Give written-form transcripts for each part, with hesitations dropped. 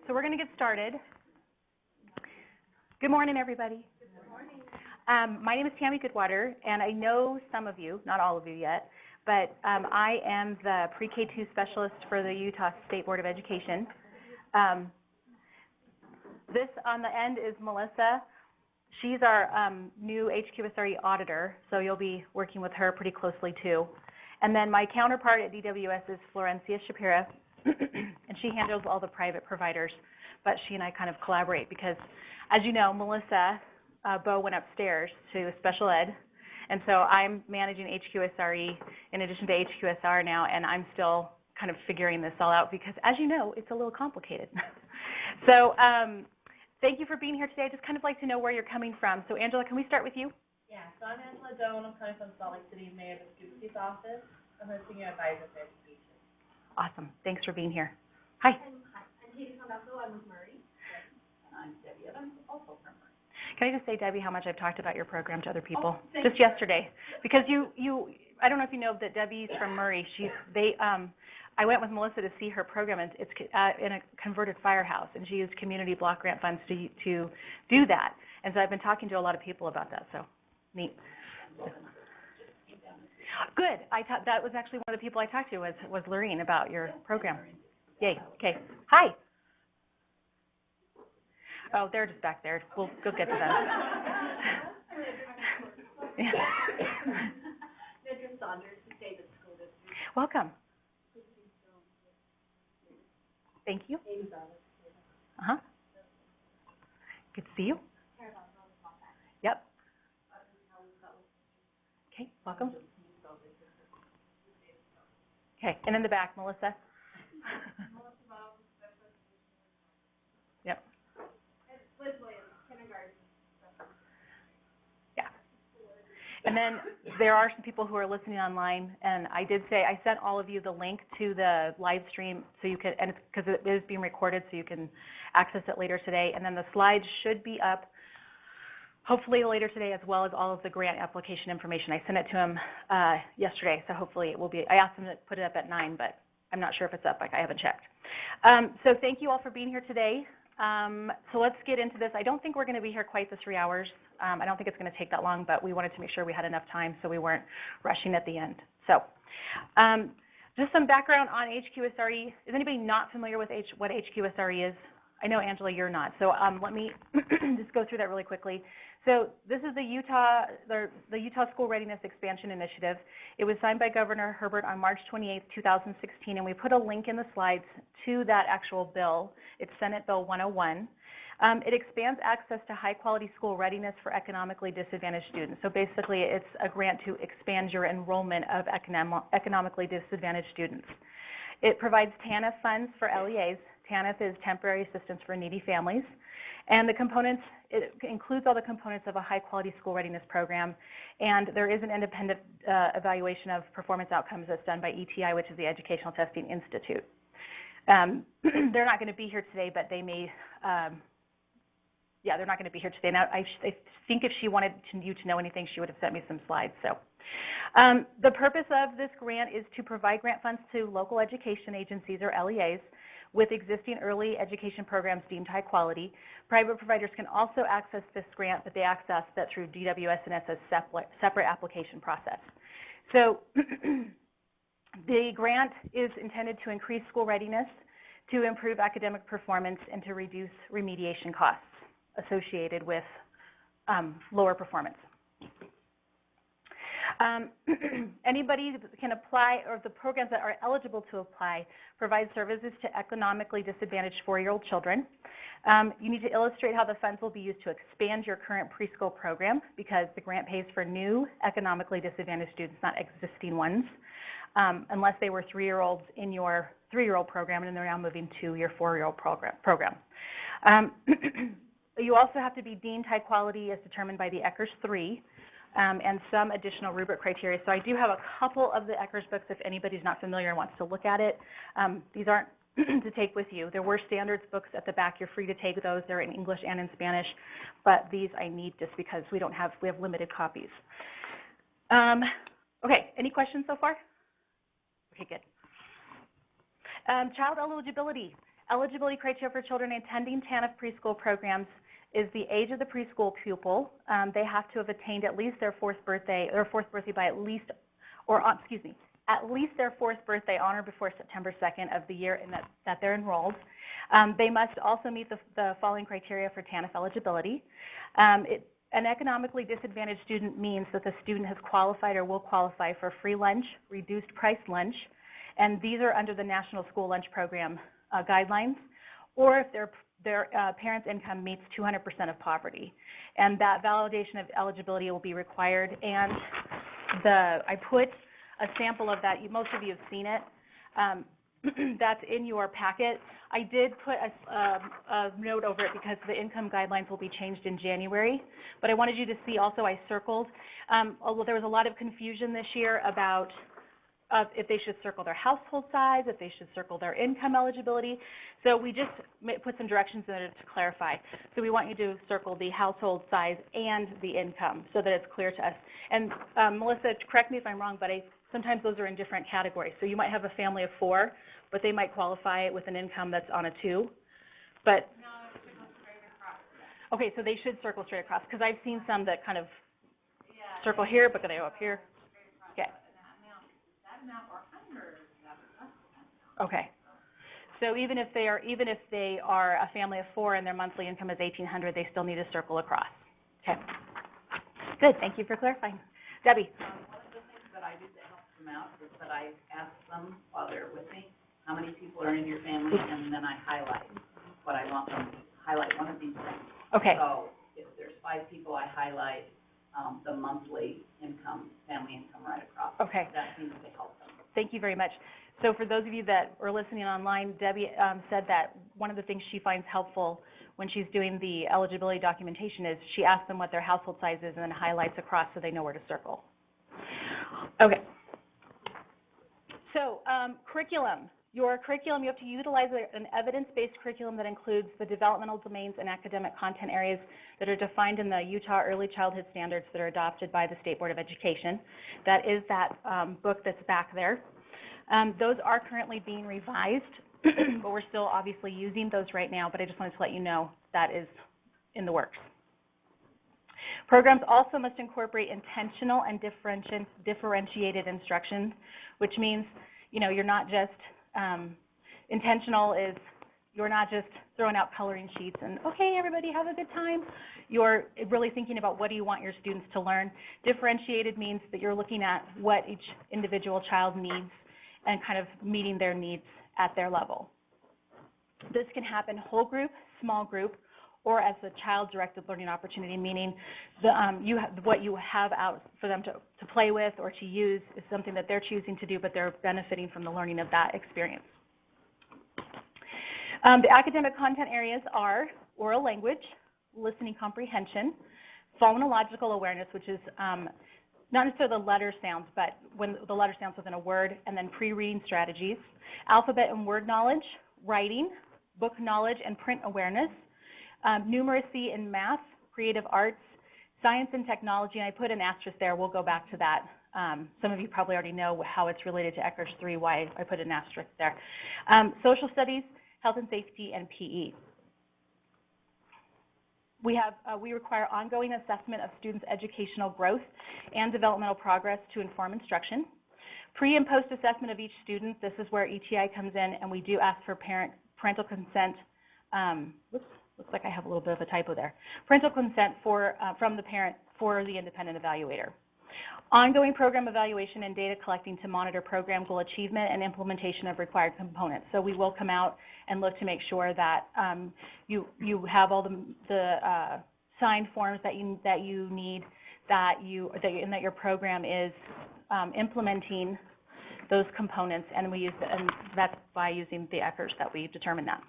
So we're going to get started. Good morning, everybody. Good morning. My name is Tammy Goodwater, and I know some of you, not all of you yet, but I am the pre-K2 specialist for the Utah State Board of Education. This on the end is Melissa. She's our new HQSR auditor, so you'll be working with her pretty closely too. And then my counterpart at DWS is Florencia Shapira, and she handles all the private providers, but she and I kind of collaborate because, as you know, Melissa Bo went upstairs to special ed, and so I'm managing HQSRE in addition to HQSR now, and I'm still kind of figuring this all out because, as you know, it's a little complicated. So thank you for being here today. I'd just kind of like to know where you're coming from. So, Angela, can we start with you? Yeah, so I'm Angela Doan. I'm coming from Salt Lake City, Mayor Vespucci's office. I'm a senior advisor for education. Awesome. Thanks for being here. Hi. I'm Katie Sondazzo. I'm with Murray. And I'm Debbie. I'm also from Murray. Can I just say, Debbie, how much I've talked about your program to other people just yesterday? Because I don't know if you know that Debbie's from Murray. I went with Melissa to see her program, and it's in a converted firehouse, and she used community block grant funds to do that. And so I've been talking to a lot of people about that. So neat. Good. That was actually one of the people I talked to was Lorene about your program. Yay. Okay. Hi. Oh, they're just back there. We'll go get to them. Welcome. Thank you. Uh-huh. Good to see you. Yep. Okay, welcome. Okay, and in the back, Melissa. Yep. Yeah. And then there are some people who are listening online, and I did say I sent all of you the link to the live stream so you can, and it's because it is being recorded, so you can access it later today. And then the slides should be up hopefully later today, as well as all of the grant application information. I sent it to him yesterday, so hopefully it will be. I asked him to put it up at 9, but I'm not sure if it's up. I haven't checked. So thank you all for being here today. So let's get into this. I don't think we're going to be here quite the 3 hours. I don't think it's going to take that long, but we wanted to make sure we had enough time so we weren't rushing at the end. So just some background on HQSRE. Is anybody not familiar with what HQSRE is? I know, Angela, you're not. So let me just go through that really quickly. So this is the Utah School Readiness Expansion Initiative. It was signed by Governor Herbert on March 28, 2016, and we put a link in the slides to that actual bill. It's Senate Bill 101. It expands access to high-quality school readiness for economically disadvantaged students. So basically, it's a grant to expand your enrollment of economically disadvantaged students. It provides TANF funds for LEAs. TANF is Temporary Assistance for Needy Families. And the components, it includes all the components of a high-quality school readiness program. And there is an independent evaluation of performance outcomes that's done by ETI, which is the Educational Testing Institute. They're not going to be here today, but they may, they're not going to be here today. Now, I think if she wanted you to know anything, she would have sent me some slides. So, the purpose of this grant is to provide grant funds to local education agencies, or LEAs, with existing early education programs deemed high quality. Private providers can also access this grant, but they access that through DWS, and it's a separate application process. So the grant is intended to increase school readiness, to improve academic performance, and to reduce remediation costs associated with lower performance. Anybody can apply, or the programs that are eligible to apply provide services to economically disadvantaged 4-year-old children. You need to illustrate how the funds will be used to expand your current preschool program, because the grant pays for new economically disadvantaged students, not existing ones, unless they were 3-year-olds in your 3-year-old program and they're now moving to your 4-year-old program. You also have to be deemed high quality as determined by the ECHRS 3. And some additional rubric criteria. So I do have a couple of the ECHRS books if anybody's not familiar and wants to look at it. These aren't to take with you. There were standards books at the back. You're free to take those. They're in English and in Spanish. But these I need just because we have limited copies. Okay, any questions so far? Okay, good. Child eligibility. Eligibility criteria for children attending TANF preschool programs is the age of the preschool pupil. They have to have attained at least their fourth birthday by at least their fourth birthday on or before September 2nd of the year in that they're enrolled. They must also meet the following criteria for TANF eligibility. An economically disadvantaged student means that the student has qualified or will qualify for free lunch, reduced price lunch, and these are under the National School Lunch Program guidelines, or if their parents' income meets 200% of poverty. And that validation of eligibility will be required. And I put a sample of that. Most of you have seen it. That's in your packet. I did put a note over it because the income guidelines will be changed in January. But I wanted you to see also I circled. Although there was a lot of confusion this year about if they should circle their household size, if they should circle their income eligibility. So we just put some directions in it to clarify. So we want you to circle the household size and the income so that it's clear to us. And Melissa, correct me if I'm wrong, but sometimes those are in different categories. So you might have a family of 4, but they might qualify with an income that's on a 2. But no, it should go straight across. Okay, so they should circle straight across because I've seen some that kind of circle here, but they go up here. Okay. Okay. So even if they are a family of 4 and their monthly income is $1,800, they still need to circle across. Okay. Good. Thank you for clarifying. Debbie. One of the things that I do to help them out is that I ask them while they're with me, how many people are in your family, and then I highlight what I want them to highlight one of these things. Okay. So if there's 5 people, I highlight the monthly income, family income right across. Okay. That seems to help them. Thank you very much. So for those of you that are listening online, Debbie said that one of the things she finds helpful when she's doing the eligibility documentation is she asks them what their household size is and then highlights across so they know where to circle. Okay. So curriculum. Your curriculum, you have to utilize an evidence-based curriculum that includes the developmental domains and academic content areas that are defined in the Utah Early Childhood Standards that are adopted by the State Board of Education. That is that book that's back there. Those are currently being revised, but we're still obviously using those right now, but I just wanted to let you know that is in the works. Programs also must incorporate intentional and differentiated instruction, which means, you're not just, intentional is you're not just throwing out coloring sheets and, okay, everybody have a good time. You're really thinking about what do you want your students to learn. Differentiated means that you're looking at what each individual child needs and kind of meeting their needs at their level. This can happen whole group, small group, or as a child-directed learning opportunity, meaning what you have out for them to play with or to use is something that they're choosing to do, but they're benefiting from the learning of that experience. The academic content areas are oral language, listening comprehension, phonological awareness, which is not necessarily the letter sounds, but when the letter sounds within a word, and then pre-reading strategies, alphabet and word knowledge, writing, book knowledge and print awareness, numeracy and math, creative arts, science and technology, and I put an asterisk there. We'll go back to that. Some of you probably already know how it's related to ECRS 3, why I put an asterisk there. Social studies, health and safety, and PE. We require ongoing assessment of students' educational growth and developmental progress to inform instruction. Pre- and post-assessment of each student, this is where ETI comes in, and we do ask for parental consent. Whoops, looks like I have a little bit of a typo there. Parental consent from the parent for the independent evaluator. Ongoing program evaluation and data collecting to monitor program goal achievement and implementation of required components. So we will come out and look to make sure that you have all the signed forms that you need, and that your program is implementing those components, and that's by using the ECRS that we determine that.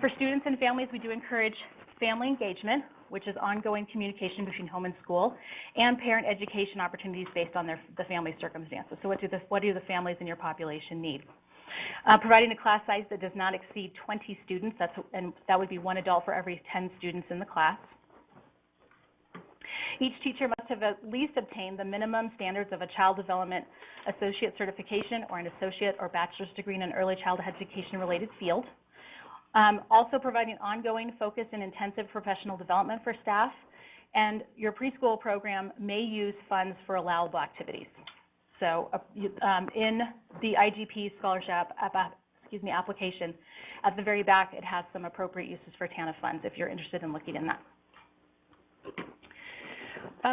For students and families, we do encourage family engagement, which is ongoing communication between home and school, and parent education opportunities based on the family circumstances. So what do the families in your population need? Providing a class size that does not exceed 20 students, and that would be 1 adult for every 10 students in the class. Each teacher must have at least obtained the minimum standards of a child development associate certification or an associate or bachelor's degree in an early childhood education-related field. Also providing ongoing focus and intensive professional development for staff, and your preschool program may use funds for allowable activities. So in the IGP scholarship application, at the very back, it has some appropriate uses for TANF funds if you're interested in looking in that.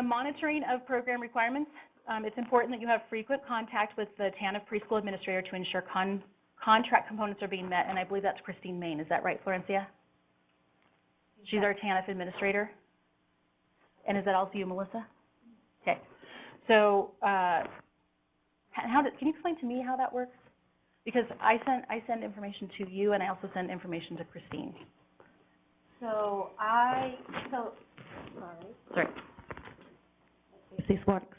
Monitoring of program requirements. It's important that you have frequent contact with the TANF preschool administrator to ensure contract components are being met, and I believe that's Christine Main. Is that right, Florencia? She's our TANF administrator. And is that also you, Melissa? Okay. So can you explain to me how that works? Because I send information to you, and I also send information to Christine. Sorry. Sorry. If this works.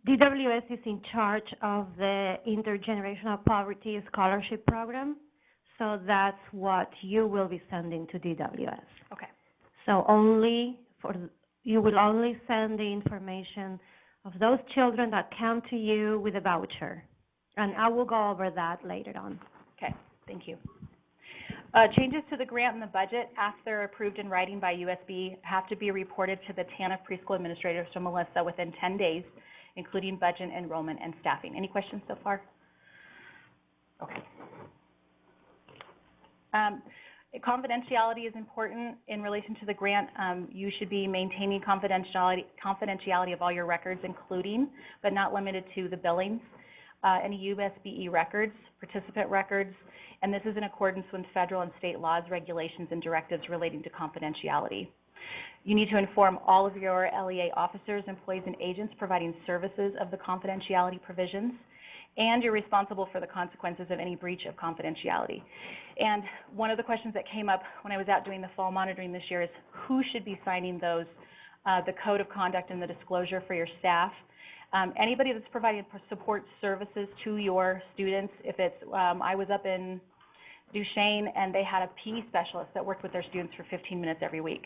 DWS is in charge of the Intergenerational Poverty Scholarship Program, so that's what you will be sending to DWS. Okay. So you will only send the information of those children that come to you with a voucher, and I will go over that later on. Okay, thank you. Changes to the grant and the budget after approved in writing by USB have to be reported to the TANF preschool administrator, so Melissa, within 10 days, including budget, enrollment, and staffing. Any questions so far? Okay. Confidentiality is important in relation to the grant. You should be maintaining confidentiality of all your records, including, but not limited to, the billings, any USBE records, participant records, and this is in accordance with federal and state laws, regulations, and directives relating to confidentiality. You need to inform all of your LEA officers, employees, and agents providing services of the confidentiality provisions, and you're responsible for the consequences of any breach of confidentiality. And one of the questions that came up when I was out doing the fall monitoring this year is who should be signing those, the code of conduct and the disclosure for your staff. Anybody that's providing support services to your students, if it's, I was up in Duchesne and they had a PE specialist that worked with their students for 15 minutes every week.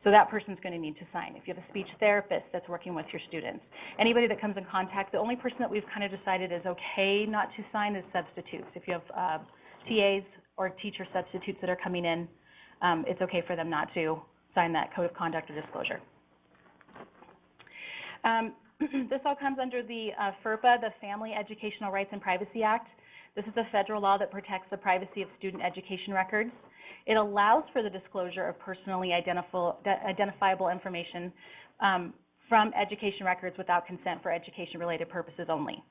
So that person's going to need to sign. If you have a speech therapist that's working with your students, anybody that comes in contact, the only person that we've kind of decided is okay not to sign is substitutes. If you have TAs or teacher substitutes that are coming in, it's okay for them not to sign that code of conduct or disclosure. This all comes under the FERPA, the Family Educational Rights and Privacy Act. This is a federal law that protects the privacy of student education records. It allows for the disclosure of personally identifiable information from education records without consent for education-related purposes only.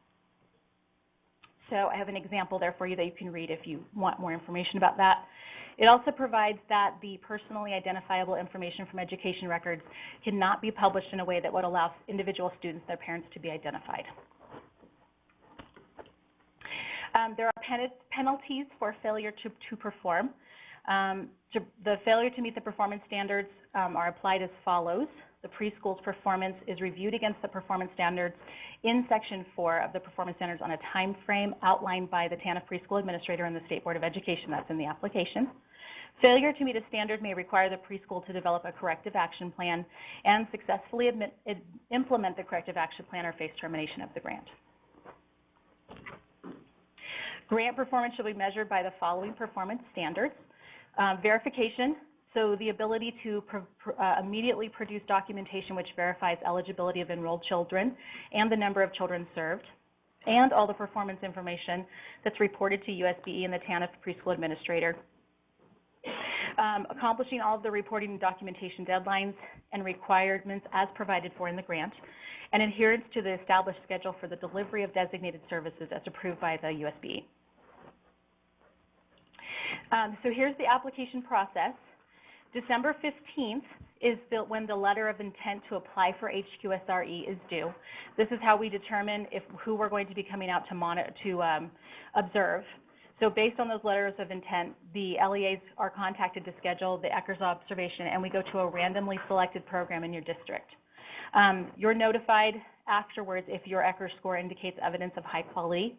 So I have an example there for you that you can read if you want more information about that. It also provides that the personally identifiable information from education records cannot be published in a way that would allow individual students and their parents to be identified. There are penalties for failure to perform. The failure to meet the performance standards are applied as follows. The preschool's performance is reviewed against the performance standards in Section 4 of the performance standards on a time frame outlined by the TANF preschool administrator and the State Board of Education. That's in the application. Failure to meet a standard may require the preschool to develop a corrective action plan and successfully implement the corrective action plan or face termination of the grant. Grant performance should be measured by the following performance standards. Verification, so the ability to immediately produce documentation which verifies eligibility of enrolled children and the number of children served, and all the performance information that's reported to USBE and the TANF preschool administrator. Accomplishing all of the reporting and documentation deadlines and requirements as provided for in the grant, and adherence to the established schedule for the delivery of designated services as approved by the USBE. So here's the application process. December 15th is when the letter of intent to apply for HQSRE is due. This is how we determine who we're going to be coming out to observe. So based on those letters of intent, the LEAs are contacted to schedule the ECHRS observation, and we go to a randomly selected program in your district. You're notified afterwards if your ECHRS score indicates evidence of high quality.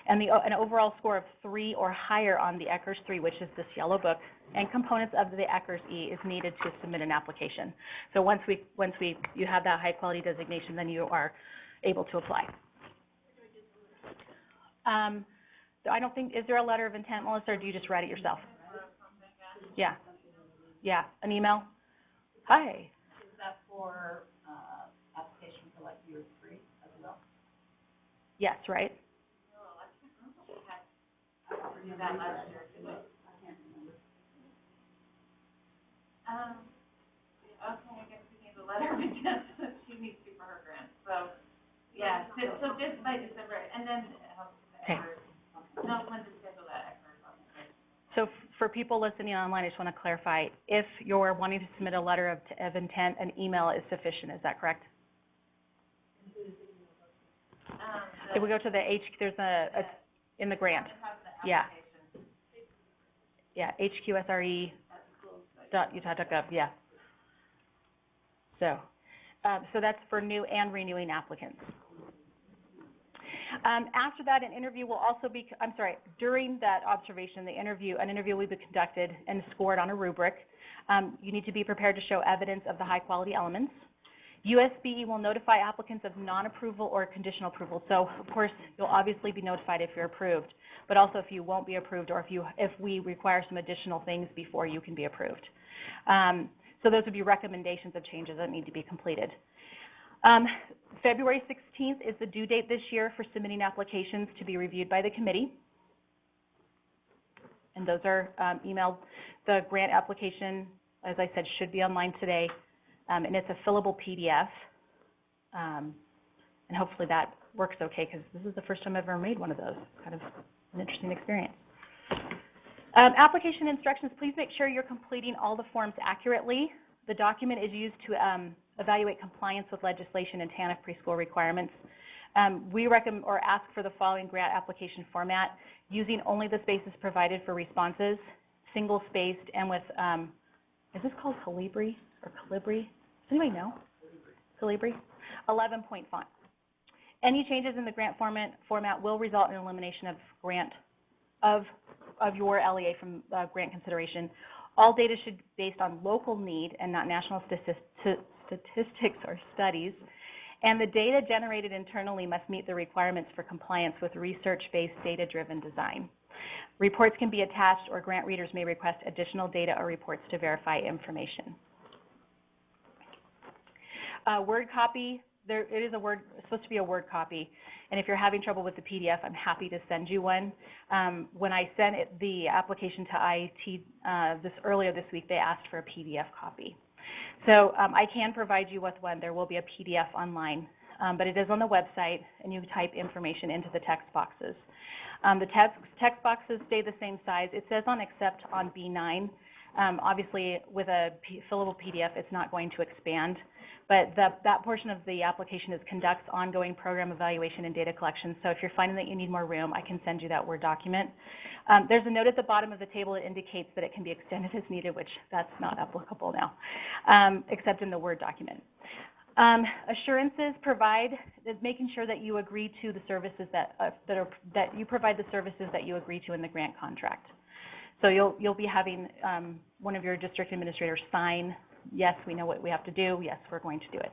and an overall score of 3 or higher on the ECHRS 3, which is this yellow book, and components of the ECHRS E is needed to submit an application. So once you have that high quality designation, then you are able to apply. I don't think, is there a letter of intent, Melissa, or do you just write it yourself? Yeah. Yeah, an email? Hi. Is that for, application for like year 3 as well? Yes, right? I did that last year, too. I can't remember. Okay, I guess we need a letter of intent that she needs to for her grant, so, yeah, so just by December, and then, Okay. no, when to schedule that effort. So for people listening online, I just want to clarify, if you're wanting to submit a letter of intent, an email is sufficient, is that correct? If we go to the there's in the grant. Yeah. Yeah, HQSR .utah.gov, yeah. So that's for new and renewing applicants. After that, an interview will also be, during that observation, an interview will be conducted and scored on a rubric. You need to be prepared to show evidence of the high quality elements. USBE will notify applicants of non-approval or conditional approval. So, of course, you'll obviously be notified if you're approved, but also if you won't be approved or if we require some additional things before you can be approved. So those would be recommendations of changes that need to be completed. February 16th is the due date this year for submitting applications to be reviewed by the committee. And those are emailed. The grant application, as I said, should be online today. And it's a fillable PDF. And hopefully that works okay, because this is the first time I've ever made one of those. Kind of an interesting experience. Application instructions, please make sure you're completing all the forms accurately. The document is used to evaluate compliance with legislation and TANF preschool requirements. We recommend or ask for the following grant application format, using only the spaces provided for responses, single-spaced, and with, is this called Calibri or Calibri? Does anybody know? Calibri. 11-point font. Any changes in the grant format will result in elimination of grant of your LEA from grant consideration. All data should be based on local need and not national statistics or studies. And the data generated internally must meet the requirements for compliance with research-based data-driven design. Reports can be attached, or grant readers may request additional data or reports to verify information. Word copy, it is supposed to be a Word copy. And if you're having trouble with the PDF, I'm happy to send you one. When I sent the application to IET earlier this week, they asked for a PDF copy. So I can provide you with one. There will be a PDF online, but it is on the website, and you type information into the text boxes. The text boxes stay the same size. It says on accept on B9. Obviously, with a fillable PDF, it's not going to expand. But that portion of the application conducts ongoing program evaluation and data collection. So if you're finding that you need more room, I can send you that Word document. There's a note at the bottom of the table that indicates that it can be extended as needed, which that's not applicable now, except in the Word document. Assurances provide, making sure that you agree to the services that you provide the services that you agree to in the grant contract. So you'll be having one of your district administrators sign, yes, we know what we have to do, yes, we're going to do it.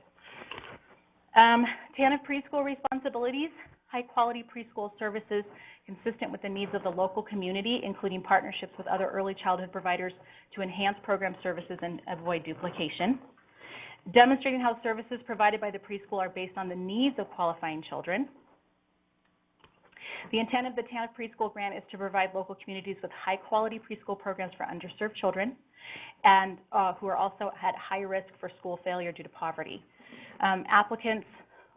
TANF preschool responsibilities, high quality preschool services consistent with the needs of the local community, including partnerships with other early childhood providers to enhance program services and avoid duplication. Demonstrating how services provided by the preschool are based on the needs of qualifying children. The intent of the TANF preschool grant is to provide local communities with high-quality preschool programs for underserved children and who are also at high risk for school failure due to poverty. Applicants,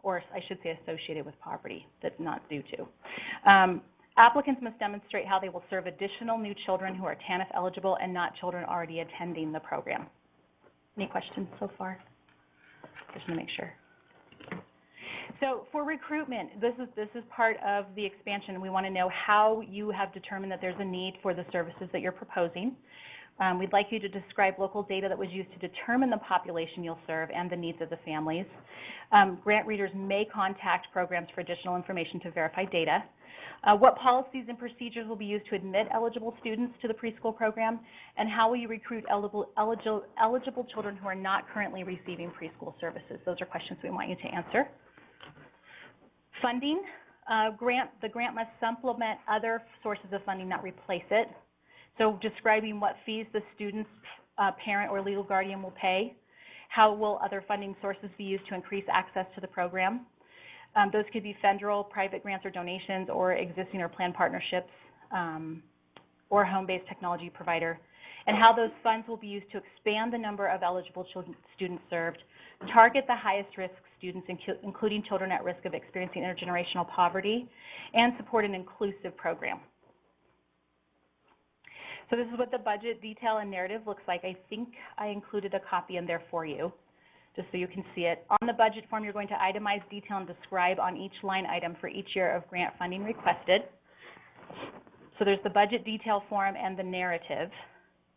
or I should say associated with poverty, that's not due to. Applicants must demonstrate how they will serve additional new children who are TANF eligible and not children already attending the program. Any questions so far? Just to make sure. So for recruitment, this is part of the expansion. We want to know how you have determined that there's a need for the services that you're proposing. We'd like you to describe local data that was used to determine the population you'll serve and the needs of the families. Grant readers may contact programs for additional information to verify data. What policies and procedures will be used to admit eligible students to the preschool program, and how will you recruit eligible children who are not currently receiving preschool services? Those are questions we want you to answer. Funding. The grant must supplement other sources of funding, not replace it. So describing what fees the student's parent or legal guardian will pay. How will other funding sources be used to increase access to the program? Those could be federal, private grants or donations, or existing or planned partnerships, or home-based technology provider. And how those funds will be used to expand the number of eligible students served, target the highest risk students, including children at risk of experiencing intergenerational poverty, and support an inclusive program. So this is what the budget detail and narrative looks like. I think I included a copy in there for you, just so you can see it. On the budget form, you're going to itemize, detail, and describe on each line item for each year of grant funding requested. So there's the budget detail form and the narrative.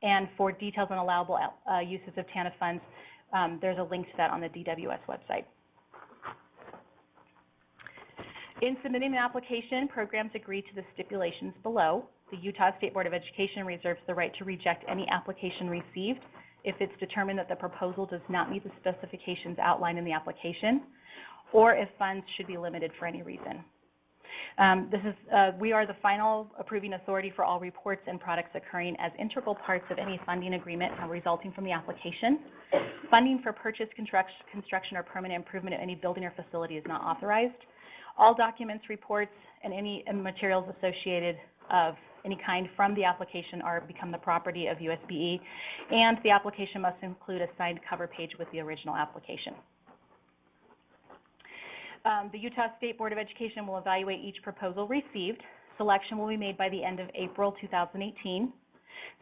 And for details on allowable uses of TANF funds, there's a link to that on the DWS website. In submitting an application, programs agree to the stipulations below. The Utah State Board of Education reserves the right to reject any application received if it's determined that the proposal does not meet the specifications outlined in the application, or if funds should be limited for any reason. We are the final approving authority for all reports and products occurring as integral parts of any funding agreement resulting from the application. Funding for purchase, construction, or permanent improvement of any building or facility is not authorized. All documents, reports, and any materials associated of any kind from the application become the property of USBE, and the application must include a signed cover page with the original application. The Utah State Board of Education will evaluate each proposal received. Selection will be made by the end of April 2018.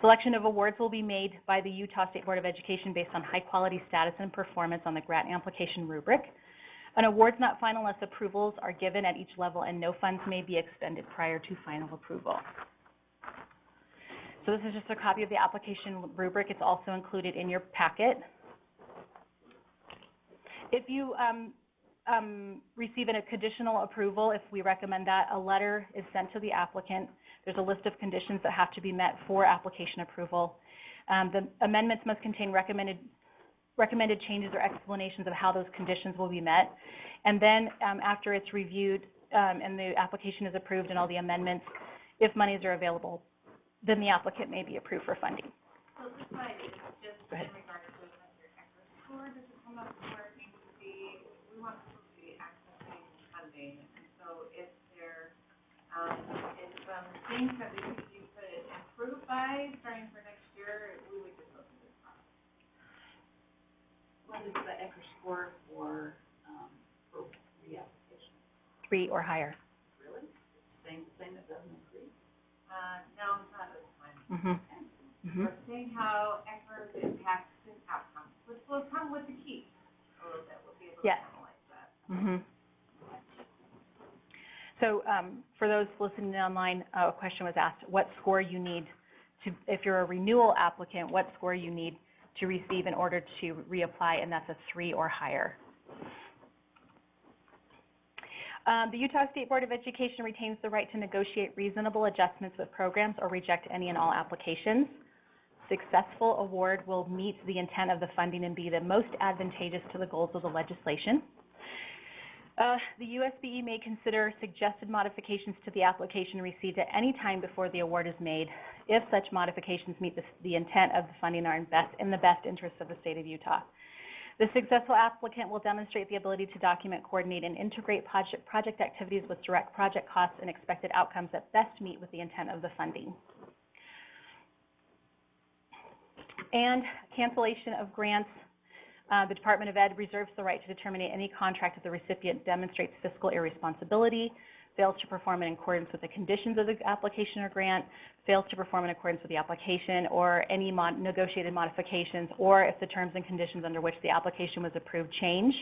Selection of awards will be made by the Utah State Board of Education based on high quality status and performance on the grant application rubric. An award is not final unless approvals are given at each level, and no funds may be expended prior to final approval. So this is just a copy of the application rubric. It's also included in your packet. If you receive a conditional approval, if we recommend that, a letter is sent to the applicant. There's a list of conditions that have to be met for application approval. The amendments must contain recommended changes or explanations of how those conditions will be met. And then after it's reviewed and the application is approved and all the amendments, if monies are available, then the applicant may be approved for funding. So this slide is just in regards to your ECHR score. Does it come up where it needs to be? We want people to be accessing funding. And so if there is some things that we think you could improve by starting for next year, we would just go through this process. What is the ECHR score for reapplication? 3 or higher. Really? Same that doesn't increase? No, not at this time. Mm-hmm. We're seeing how ECHR impacts student outcomes, which will come with the key a little bit. We'll be able to analyze that. Mm-hmm. So for those listening online, a question was asked, what score you need to, if you're a renewal applicant, what score you need to receive in order to reapply, and that's a 3 or higher. The Utah State Board of Education retains the right to negotiate reasonable adjustments with programs or reject any and all applications. Successful award will meet the intent of the funding and be the most advantageous to the goals of the legislation. The USBE may consider suggested modifications to the application received at any time before the award is made, if such modifications meet the intent of the funding are in the best interest of the state of Utah. The successful applicant will demonstrate the ability to document, coordinate, and integrate project activities with direct project costs and expected outcomes that best meet with the intent of the funding. And cancellation of grants. The Department of Ed reserves the right to terminate any contract if the recipient demonstrates fiscal irresponsibility, fails to perform in accordance with the conditions of the application or grant, fails to perform in accordance with the application or any negotiated modifications, or if the terms and conditions under which the application was approved change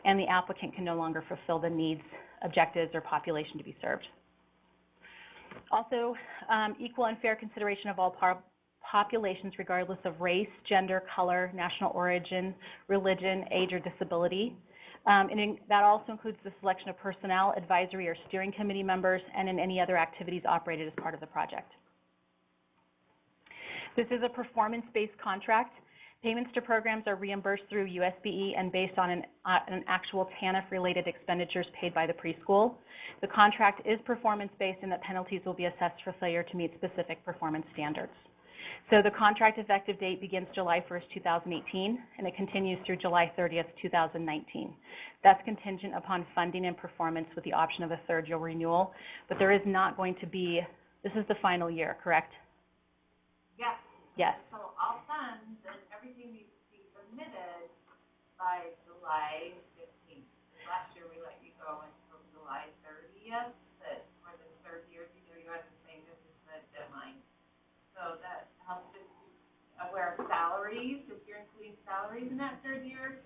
and the applicant can no longer fulfill the needs, objectives, or population to be served. Also, equal and fair consideration of all populations regardless of race, gender, color, national origin, religion, age, or disability. That also includes the selection of personnel, advisory, or steering committee members, and in any other activities operated as part of the project. This is a performance-based contract. Payments to programs are reimbursed through USBE and based on an actual TANF-related expenditures paid by the preschool. The contract is performance-based in that penalties will be assessed for failure to meet specific performance standards. So the contract effective date begins July 1st, 2018, and it continues through July 30th, 2019. That's contingent upon funding and performance with the option of a third-year renewal, but there is not going to be, this is the final year, correct? Yes. Yes. So all funds and everything needs to be submitted by July 15th. Last year we let you go until July 30th, but for the third year, DWS is saying this is the deadline. So that helps us be aware of salaries. If you're including salaries in that third year,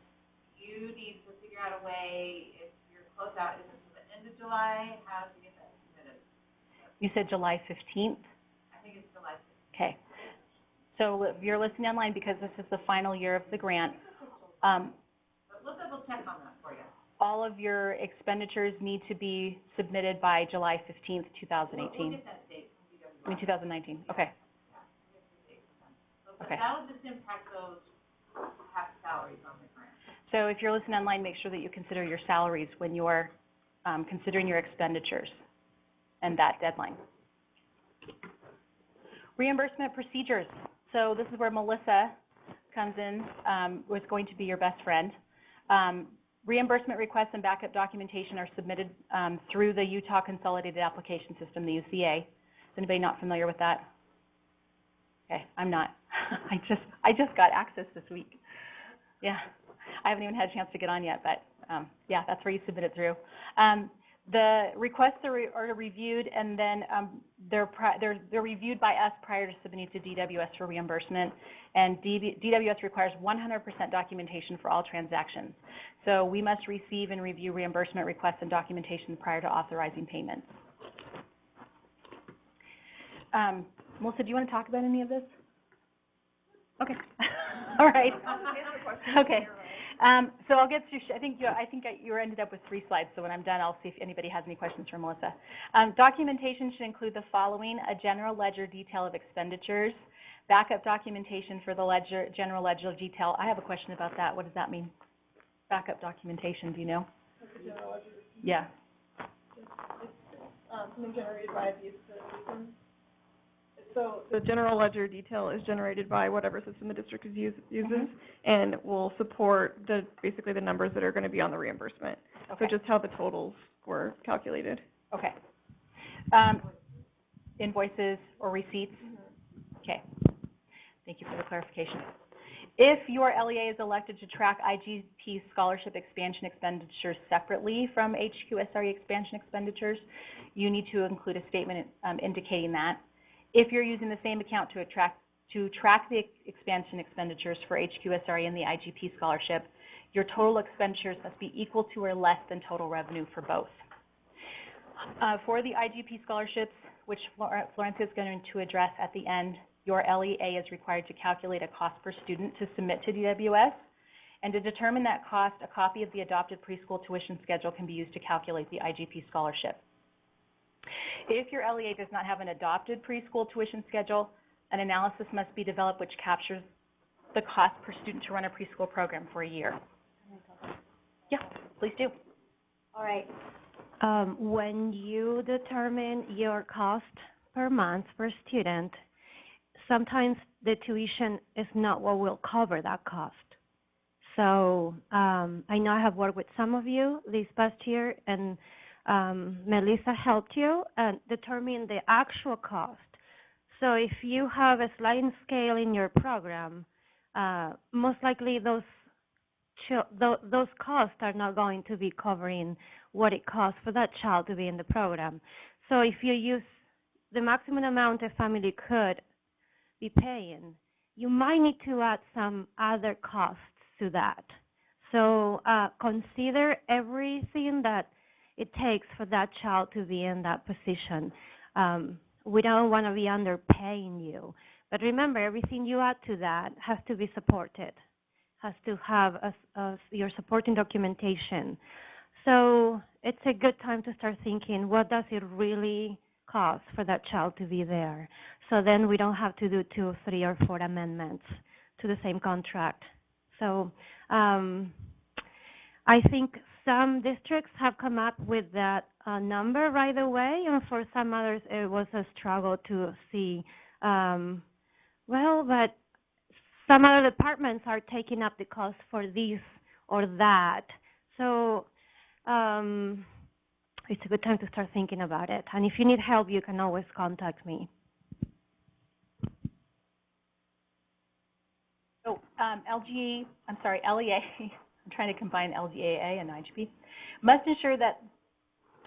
you need to figure out a way, if your closeout isn't until the end of July, how to get that submitted. You said July 15th? I think it's July 15th. Okay. So if you're listening online, because this is the final year of the grant, But we'll double check on that for you. all of your expenditures need to be submitted by July 15th, 2018. We'll get that date from DWS. I mean, 2019, okay. But Okay. that would just impact those who have salaries on the grant. So if you're listening online, make sure that you consider your salaries when you're considering your expenditures and that deadline. Reimbursement procedures. So this is where Melissa comes in, was going to be your best friend. Reimbursement requests and backup documentation are submitted through the Utah Consolidated Application System, the UCA. Is anybody not familiar with that? Okay, I'm not. I just got access this week. Yeah, I haven't even had a chance to get on yet, but yeah, that's where you submit it through. The requests are reviewed, and then they're reviewed by us prior to submitting to DWS for reimbursement. And DWS requires 100% documentation for all transactions. So we must receive and review reimbursement requests and documentation prior to authorizing payments. Melissa, do you want to talk about any of this? Okay. All right. Okay. So I'll get to, I think you ended up with 3 slides, so when I'm done, I'll see if anybody has any questions for Melissa. Documentation should include the following: a general ledger detail of expenditures, backup documentation for the general ledger detail. I have a question about that. What does that mean? Backup documentation, do you know? Yeah. Something generated by the system. So the general ledger detail is generated by whatever system the district uses, and will support basically the numbers that are going to be on the reimbursement. Okay. So just how the totals were calculated. Okay. Invoices or receipts? Okay. Thank you for the clarification. If your LEA is elected to track IGP scholarship expansion expenditures separately from HQSR expansion expenditures, you need to include a statement indicating that. If you're using the same account to track the expansion expenditures for HQSR and the IGP scholarship, your total expenditures must be equal to or less than total revenue for both. For the IGP scholarships, which Florencia is going to address at the end, your LEA is required to calculate a cost per student to submit to DWS. And to determine that cost, a copy of the adopted preschool tuition schedule can be used to calculate the IGP scholarship. If your LEA does not have an adopted preschool tuition schedule, an analysis must be developed which captures the cost per student to run a preschool program for a year. Yeah, please do. All right. When you determine your cost per month per student, sometimes the tuition is not what will cover that cost. So I know I have worked with some of you this past year, and Melissa helped you determine the actual cost. So if you have a sliding scale in your program, most likely those costs are not going to be covering what it costs for that child to be in the program. So if you use the maximum amount a family could be paying, you might need to add some other costs to that. So consider everything that it takes for that child to be in that position. We don't want to be underpaying you. But remember, everything you add to that has to be supported, has to have your supporting documentation. So it's a good time to start thinking, what does it really cost for that child to be there? So then we don't have to do 2, 3, or 4 amendments to the same contract. So I think some districts have come up with that number right away, and for some others it was a struggle to see. Well, but some other departments are taking up the cost for this or that. So it's a good time to start thinking about it. And if you need help, you can always contact me. So, LEA, I'm trying to combine LGAA and IGP, must ensure that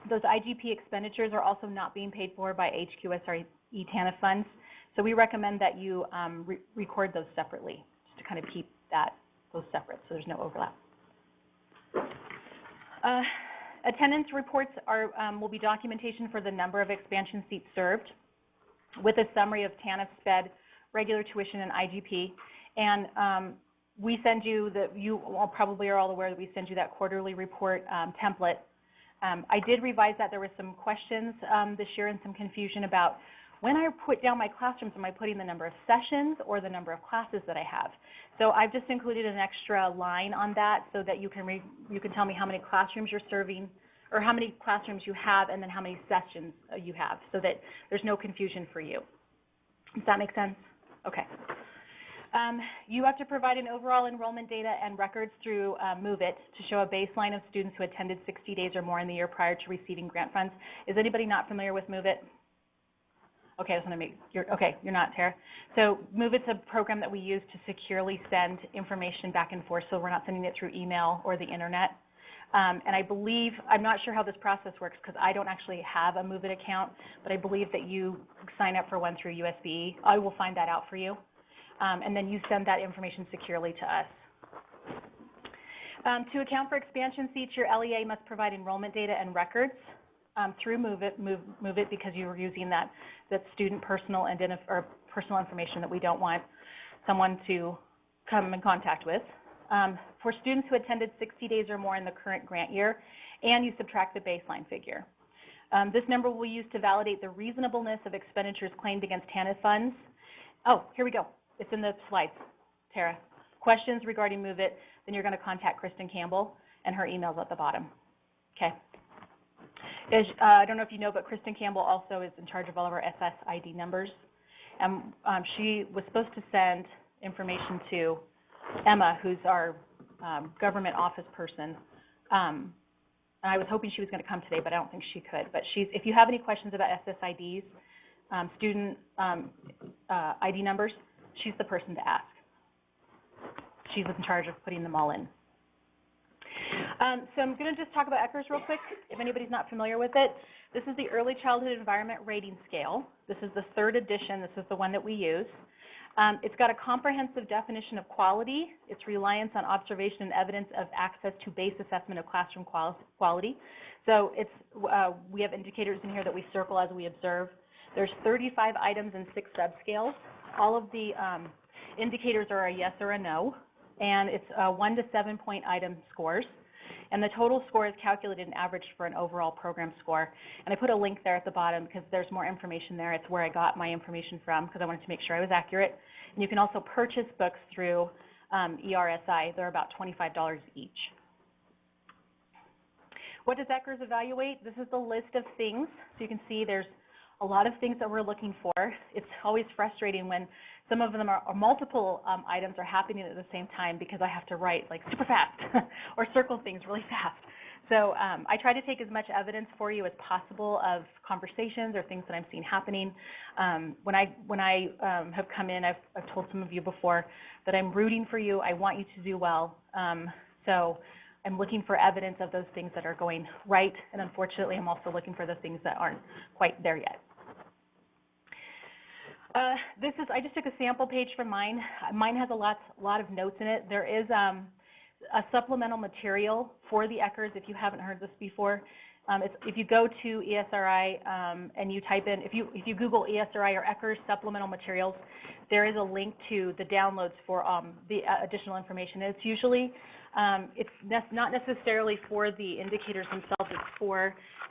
those IGP expenditures are also not being paid for by HQSR TANF funds. So we recommend that you record those separately, just to kind of keep those separate, so there's no overlap. Attendance reports will be documentation for the number of expansion seats served, with a summary of TANF, SPED, regular tuition, and IGP. And we send you you all probably are all aware that we send you that quarterly report template. I did revise that. There were some questions this year and some confusion about when I put down my classrooms, am I putting the number of sessions or the number of classes that I have? So I've just included an extra line on that so that you can tell me how many classrooms you're serving, or how many classrooms you have, and then how many sessions you have, so that there's no confusion for you. Does that make sense? Okay. You have to provide an overall enrollment data and records through Move It to show a baseline of students who attended 60 days or more in the year prior to receiving grant funds. Is anybody not familiar with Move It? Okay, I just want to make you're not, Tara. So Move It's a program that we use to securely send information back and forth, so we're not sending it through email or the internet. And I believe, I'm not sure how this process works because I don't actually have a Move It account, but I believe that you sign up for one through USB. I will find that out for you. And then you send that information securely to us. To account for expansion seats, your LEA must provide enrollment data and records through Move It because you were using that student personal information that we don't want someone to come in contact with. For students who attended 60 days or more in the current grant year, and you subtract the baseline figure. This number will be used to validate the reasonableness of expenditures claimed against TANF funds. Oh, here we go. It's in the slides, Tara. Questions regarding Move It, then you're going to contact Kristen Campbell, and her email's at the bottom. Okay. I don't know if you know, but Kristen Campbell also is in charge of all of our SSID numbers. And she was supposed to send information to Emma, who's our government office person. And I was hoping she was going to come today, but I don't think she could. But if you have any questions about SSIDs, student ID numbers, she's the person to ask. She's in charge of putting them all in. So I'm going to just talk about ECHRS real quick, if anybody's not familiar with it. This is the Early Childhood Environment Rating Scale. This is the 3rd edition. This is the one that we use. It's got a comprehensive definition of quality, its reliance on observation and evidence of access to base assessment of classroom quality. So we have indicators in here that we circle as we observe. There's 35 items and 6 subscales. All of the indicators are a yes or a no, and it's 1 to 7 point item scores. And the total score is calculated and averaged for an overall program score. And I put a link there at the bottom because there's more information there. It's where I got my information from because I wanted to make sure I was accurate. And you can also purchase books through ERSI. They're about $25 each. What does ECHRS evaluate? This is the list of things. So you can see there's a lot of things that we're looking for. It's always frustrating when some of them are multiple items are happening at the same time because I have to write like super fast or circle things really fast. So I try to take as much evidence for you as possible of conversations or things that I'm seeing happening. When I have come in, I've told some of you before that I'm rooting for you. I want you to do well. So I'm looking for evidence of those things that are going right, and unfortunately, I'm also looking for the things that aren't quite there yet. I just took a sample page from mine. Mine has a lot of notes in it. There is a supplemental material for the ECHRS, if you haven't heard this before. if you go to ESRI, and you type in, if you Google ESRI or ECHRS supplemental materials, there is a link to the downloads for, the additional information. It's usually, not necessarily for the indicators themselves,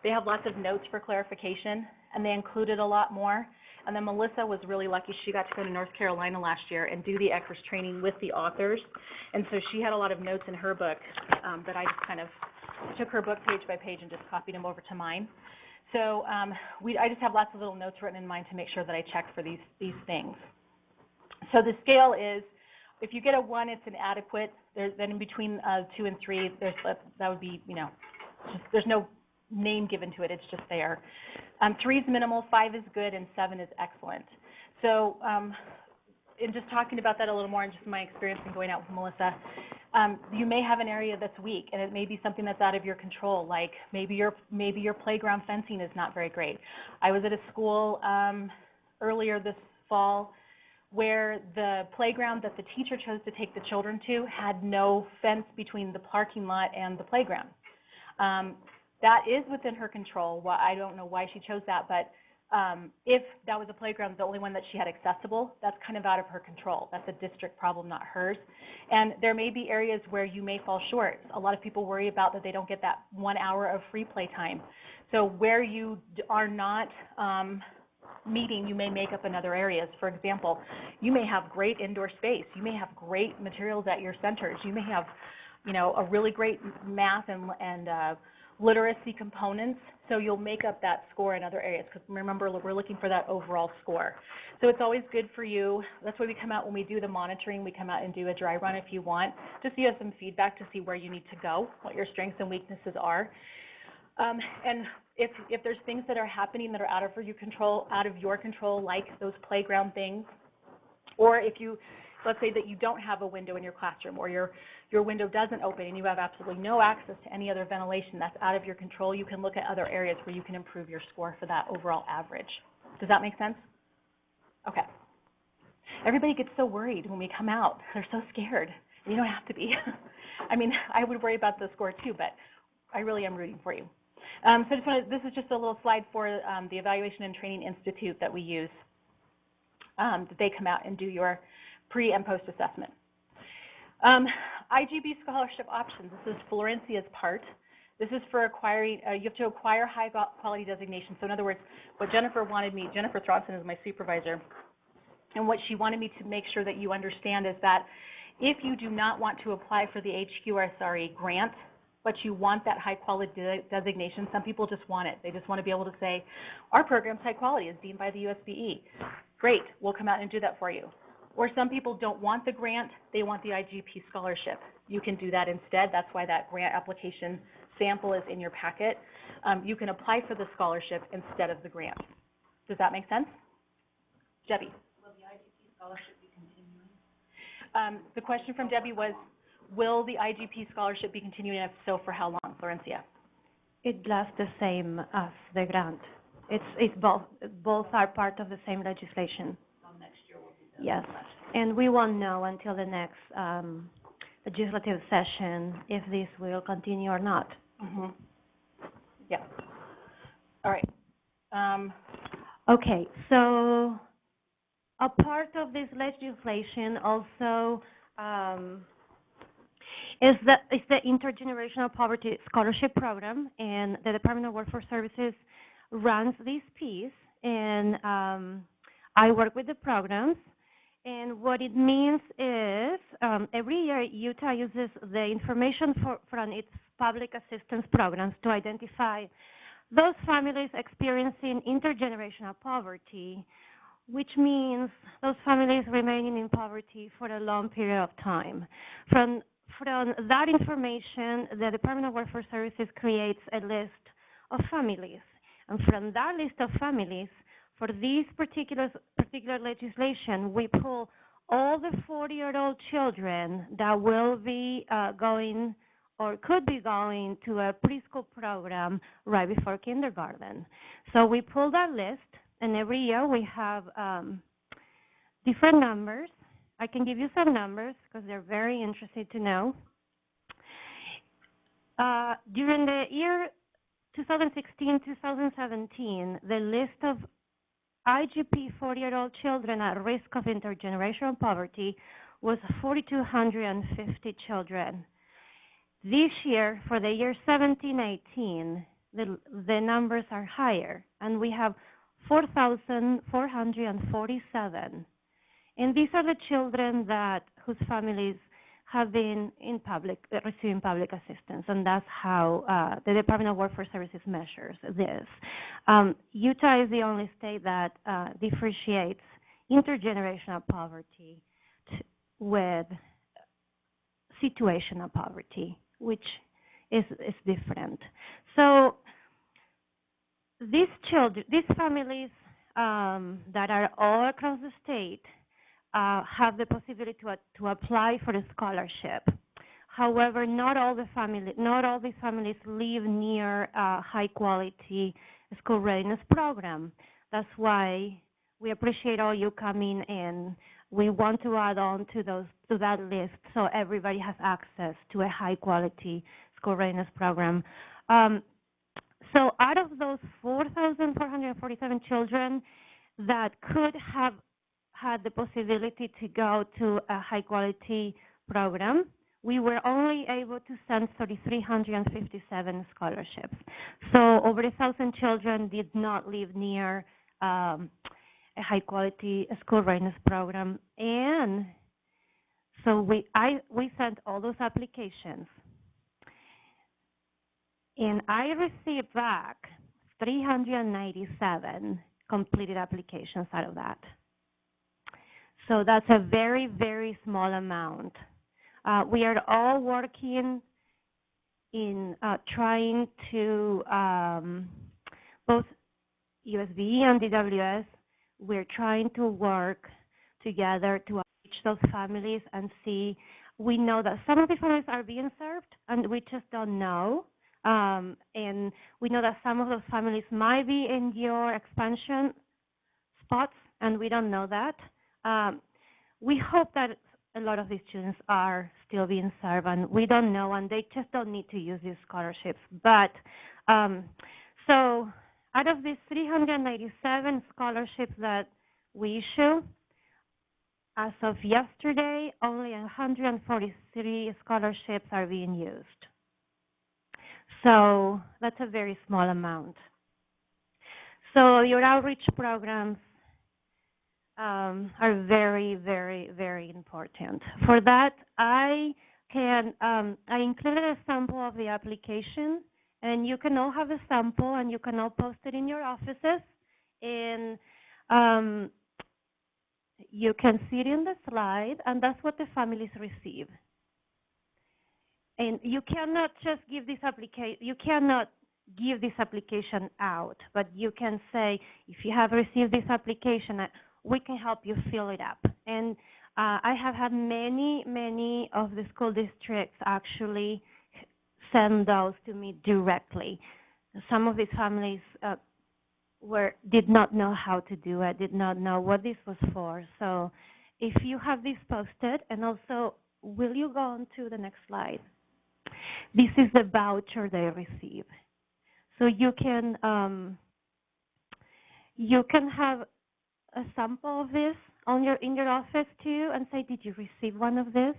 they have lots of notes for clarification, and they included a lot more. And then Melissa was really lucky. She got to go to North Carolina last year and do the ECHRS training with the authors. And so she had a lot of notes in her book, that I just kind of took her book page by page and just copied them over to mine. So I just have lots of little notes written in mine to make sure that I checked for these things. So the scale is, if you get a 1, it's inadequate. Then in between 2 and 3, that would be, there's no name given to it. It's just there. 3 is minimal, 5 is good, and 7 is excellent. So in just talking about that a little more, and just my experience in going out with Melissa, you may have an area that's weak, and it may be something that's out of your control, like maybe your playground fencing is not very great. I was at a school earlier this fall where the playground that the teacher chose to take the children to had no fence between the parking lot and the playground. That is within her control. Well, I don't know why she chose that, but if that was a playground, the only one that she had accessible, that's kind of out of her control. That's a district problem, not hers. And there may be areas where you may fall short. A lot of people worry about that they don't get that 1 hour of free play time. So where you are not meeting, you may make up in other areas. For example, you may have great indoor space. You may have great materials at your centers. You may have, a really great math and literacy components, so you'll make up that score in other areas, because remember, we're looking for that overall score. So it's always good for you. That's why we come out when we do the monitoring. We come out and do a dry run if you want, just so you have some feedback to see where you need to go, what your strengths and weaknesses are. And if there's things that are happening that are out of your control, like those playground things, or if you, let's say that you don't have a window in your classroom, or your window doesn't open and you have absolutely no access to any other ventilation that's out of your control, you can look at other areas where you can improve your score for that overall average. Does that make sense? Okay. Everybody gets so worried when we come out. They're so scared. You don't have to be. I mean, I would worry about the score too, but I really am rooting for you. So this is just a little slide for the Evaluation and Training Institute that we use, that they come out and do your pre and post assessment. IGB scholarship options. This is Florencia's part. This is for acquiring, you have to acquire high quality designation. So in other words, what Jennifer wanted me, Jennifer Thronson is my supervisor, and what she wanted me to make sure that you understand is that if you do not want to apply for the HQSR grant, but you want that high quality designation, some people just want it. They just want to be able to say, our program's high quality, is deemed by the USBE. Great, we'll come out and do that for you. Or some people don't want the grant, they want the IGP scholarship. You can do that instead. That's why that grant application sample is in your packet. You can apply for the scholarship instead of the grant. Does that make sense? Debbie? Will the IGP scholarship be continuing? The question from Debbie was, will the IGP scholarship be continuing, and if so, for how long, Florencia? It lasts the same as the grant. It's both are part of the same legislation. So next year will be the Yes, last. and we won't know until the next legislative session if this will continue or not. Mm-hmm. Yeah. All right. Okay, so a part of this legislation also is the Intergenerational Poverty Scholarship Program, and the Department of Workforce Services runs this piece, and I work with the programs. And what it means is every year Utah uses the information from its public assistance programs to identify those families experiencing intergenerational poverty, which means those families remaining in poverty for a long period of time. From that information, the Department of Workforce Services creates a list of families. And from that list of families, for this particular legislation, we pull all the 40-year-old children that will be going or could be going to a preschool program right before kindergarten. So we pull that list, and every year we have different numbers. I can give you some numbers because they're very interesting to know. During the year 2016, 2017, the list of IGP 40-year-old children at risk of intergenerational poverty was 4,250 children. This year, for the year 17-18, the numbers are higher, and we have 4,447. And these are the children whose families have been receiving public assistance, and that's how the Department of Workforce Services measures this. Utah is the only state that differentiates intergenerational poverty with situational poverty, which is different. So these families that are all across the state have the possibility to apply for a scholarship. However, not all these families live near a high-quality school readiness program. That's why we appreciate all you coming in. We want to add on to that list so everybody has access to a high-quality school readiness program. So out of those 4,447 children that could have had the possibility to go to a high-quality program, we were only able to send 3,357 scholarships. So over 1,000 children did not live near a high-quality school readiness program. And so we sent all those applications. And I received back 397 completed applications out of that. So that's a very, very small amount. We are all working in trying to, both USBE and DWS, we're trying to work together to reach those families and see. We know that some of the families are being served, and we just don't know. And we know that some of those families might be in your expansion spots, and we don't know that. We hope that a lot of these students are still being served, and we don't know, and they just don't need to use these scholarships. But so out of these 397 scholarships that we issue, as of yesterday, only 143 scholarships are being used. So that's a very small amount. So your outreach programs are very, very, very important. For that, I included a sample of the application, and you can all have a sample, and you can all post it in your offices, and you can see it in the slide, and that's what the families receive. And you cannot just give this application, you cannot give this application out, but you can say, if you have received this application, we can help you fill it up. And I have had many of the school districts actually send those to me directly. Some of these families did not know how to do it, did not know what this was for. So if you have this posted, and also, will you go on to the next slide? This is the voucher they receive. So you can have a sample of this in your office too, and say, did you receive one of this?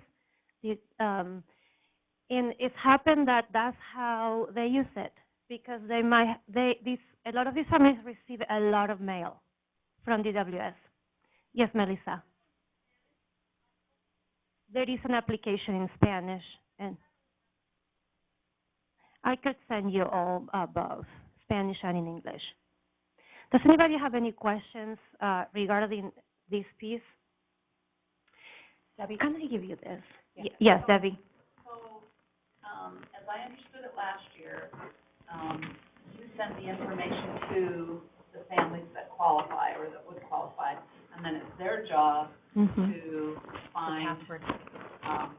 And it's happened that that's how they use it, because a lot of these families receive a lot of mail from DWS. Yes, Melissa. There is an application in Spanish, and I could send you all both, Spanish and in English. Does anybody have any questions regarding this piece? Debbie? Can I give you this? Yeah. Yes, Debbie. So, as I understood it last year, you sent the information to the families that qualify or that would qualify, and then it's their job to find a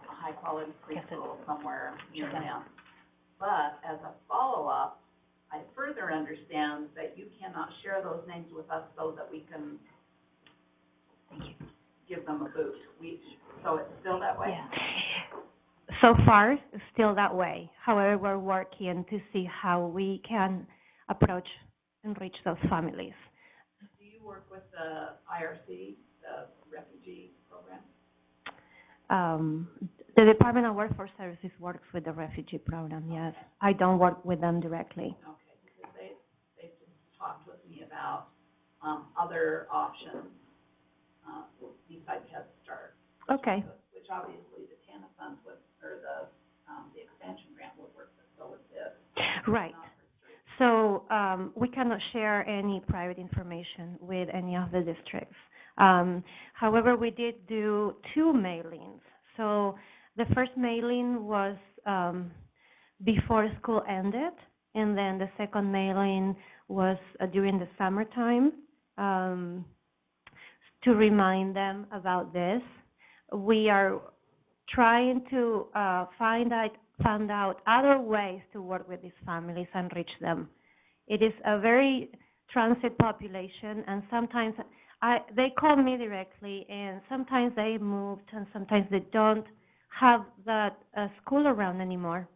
high-quality preschool somewhere near them. But as a follow-up, I further understand that you cannot share those names with us so that we can give them a boost. So it's still that way? Yeah. So far, it's still that way. However, we're working to see how we can approach and reach those families. Do you work with the IRC, the refugee program? The Department of Workforce Services works with the refugee program, yes. I don't work with them directly. Okay, because they've just talked with me about, other options, besides Head Start. Okay. Which obviously the TANF funds would, or the expansion grant would work, but so would this. Right. Not restricted. So, we cannot share any private information with any of the districts. However, we did do 2 mailings. So, the first mailing was, before school ended, and then the second mailing was during the summertime, to remind them about this. We are trying to find out other ways to work with these families and reach them. It is a very transit population, and sometimes they call me directly, and sometimes they moved, and sometimes they don't have that school around anymore.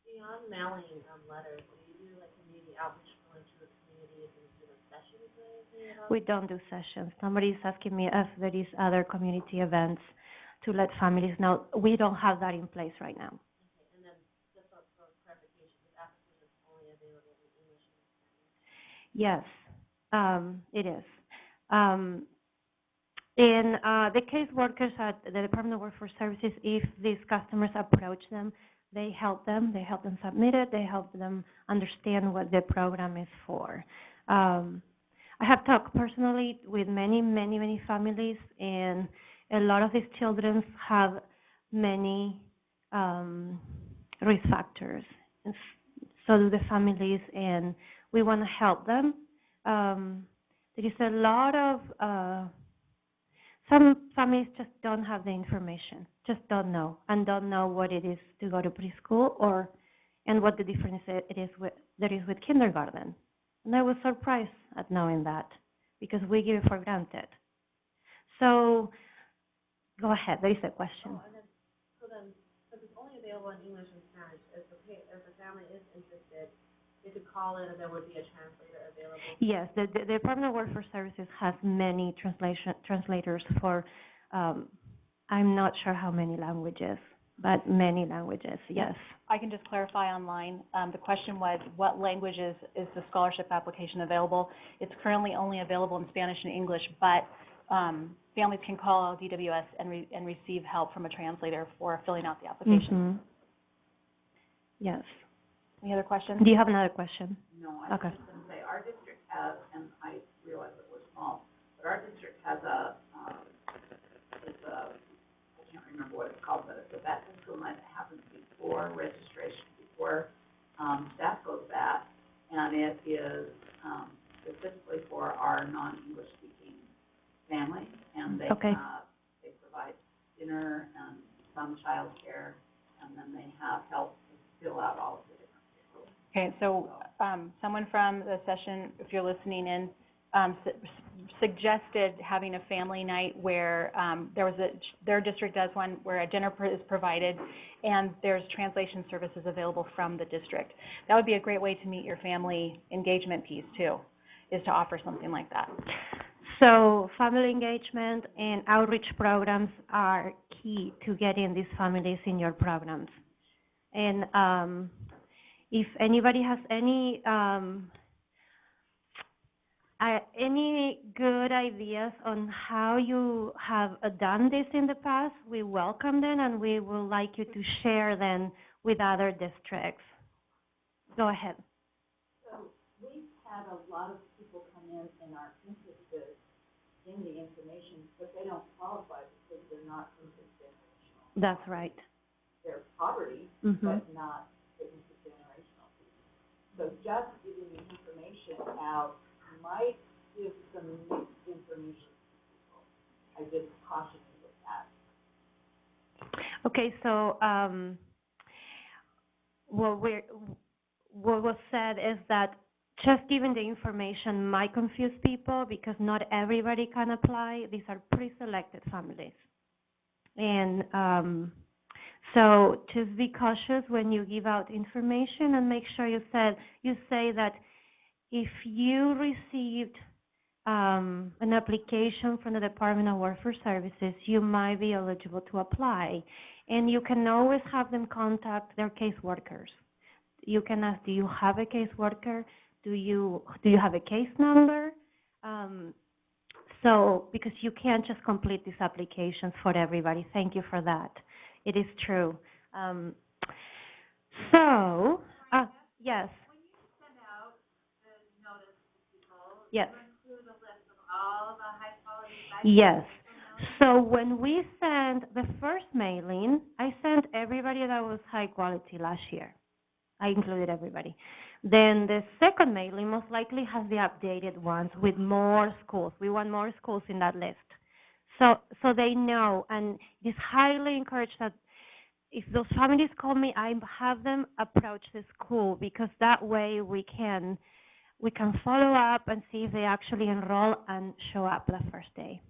Beyond mailing letters, do you do like community outreach, going to the communities and doing sessions or anything at all? We don't do sessions. Somebody is asking me if there is other community events to let families know. We don't have that in place right now. Okay, and then just for clarification, this application is only available in English and Spanish? Yes, it is. In the caseworkers at the Department of Workforce Services, if these customers approach them, they help them submit it, they help them understand what the program is for. I have talked personally with many families, and a lot of these children have many risk factors. And so do the families, and we want to help them. There is a lot of some families just don't have the information, just don't know, and don't know what it is to go to preschool and what the difference there is with kindergarten. And I was surprised at knowing that, because we give it for granted. So, go ahead, there is a question. Oh, and then, since it's only available in English and Spanish, if the family is interested, they could call in and there would be a translator available? Yes, the Department of Workforce Services has many translators for, I'm not sure how many languages, but many languages, yes. I can just clarify online. The question was, what languages is the scholarship application available? It's currently only available in Spanish and English, but families can call DWS and receive help from a translator for filling out the application. Yes. Any other questions? Do you have another question? No, I was Okay. just gonna say, our district has, and I realize that we're small, but our district has I can't remember what it's called, but it's a back to school night that happens before registration, before, staff goes back, and it is, specifically for our non-English speaking families, and they Okay. they provide dinner and some childcare, and then they have help to fill out all of the different papers. Okay, so someone from the session, if you're listening in, suggested having a family night where their district does one where a dinner is provided and there's translation services available from the district. That would be a great way to meet your family engagement piece too, is to offer something like that. So family engagement and outreach programs are key to getting these families in your programs. And if anybody has any good ideas on how you have done this in the past, we welcome them, and we would like you to share them with other districts. Go ahead. So we've had a lot of people come in and are interested in the information, but they don't qualify because they're not intergenerational. That's right. They're poverty, Mm-hmm. but not the intergenerational piece. So just giving the information out might give some mixed information to people. I just caution you with that. Okay, so what was said is that just giving the information might confuse people because not everybody can apply. These are pre-selected families. And So just be cautious when you give out information and make sure you say that if you received an application from the Department of Workforce Services, you might be eligible to apply. And you can always have them contact their caseworkers. You can ask, do you have a caseworker? Do you have a case number? So, because you can't just complete these applications for everybody. Thank you for that. It is true. Um, so, yes. When you send out the notice to people, Yes. you include a list of all the high-quality sites? Yes. So when we sent the first mailing, I sent everybody that was high quality last year. I included everybody. Then the second mailing most likely has the updated ones with more schools. We want more schools in that list. So they know, and it is highly encouraged that if those families call me, I have them approach the school, because that way we can follow up and see if they actually enroll and show up the first day.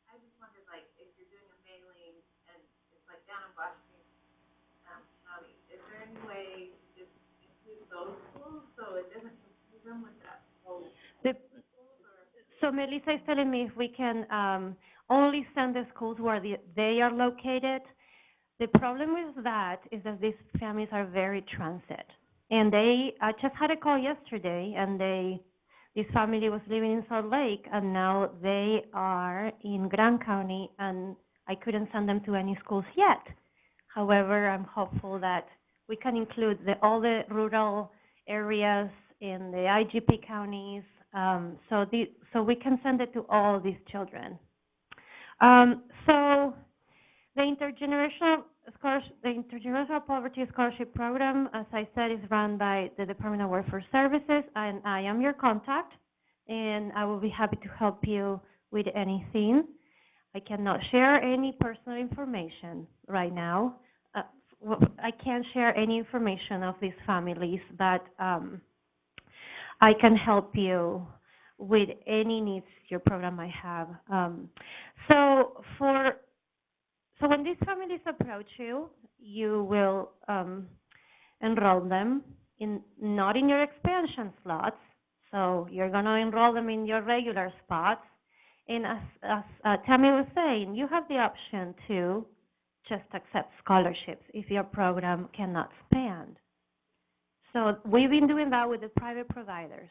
I just wondered, like, if you're doing a mailing and it's like down in Washington, County, is there any way to just include those schools so it doesn't confuse them with that whole So Melissa is telling me if we can only send the schools where they are located. The problem with that is that these families are very transit. And I just had a call yesterday, and this family was living in Salt Lake, and now they are in Grand County, and I couldn't send them to any schools yet. However, I'm hopeful that we can include all the rural areas in the IGP counties, so we can send it to all these children. So the Intergenerational Poverty Scholarship Program, as I said, is run by the Department of Workforce Services, and I am your contact, and I will be happy to help you with anything. I cannot share any personal information right now. I can't share any information of these families, but I can help you with any needs your program might have. So when these families approach you, you will enroll them not in your expansion slots. So you're going to enroll them in your regular spots. And as Tammy was saying, you have the option to just accept scholarships if your program cannot expand. So we've been doing that with the private providers.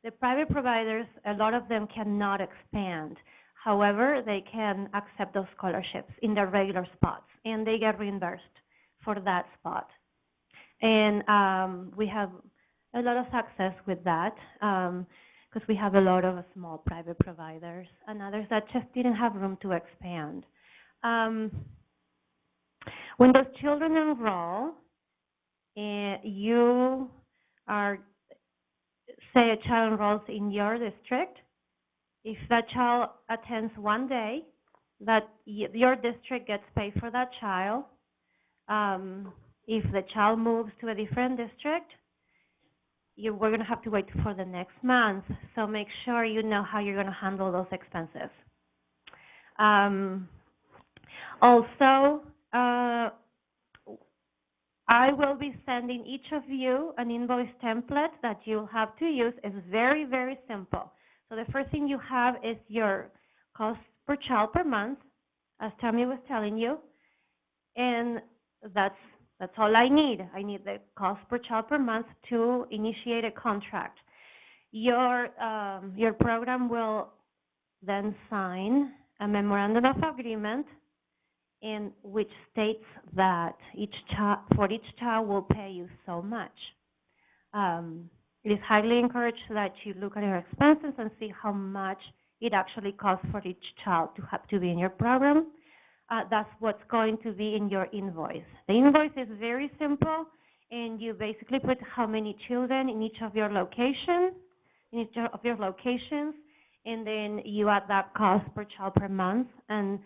The private providers, a lot of them cannot expand. However, they can accept those scholarships in their regular spots, and they get reimbursed for that spot. And we have a lot of success with that, because we have a lot of small private providers and others that just didn't have room to expand. When those children enroll, you are, say a child enrolls in your district, if that child attends one day, that your district gets paid for that child. If the child moves to a different district, we're going to have to wait for the next month. So make sure you know how you're going to handle those expenses. Also, I will be sending each of you an invoice template that you'll have to use. It's very, very simple. So the first thing you have is your cost per child per month, as Tammy was telling you, and that's all I need. I need the cost per child per month to initiate a contract. Your program will then sign a memorandum of agreement in which states that for each child will pay you so much. It is highly encouraged that you look at your expenses and see how much it actually costs for each child to have to be in your program. That's what's going to be in your invoice. The invoice is very simple, and you basically put how many children in each of your locations, and then you add that cost per child per month. And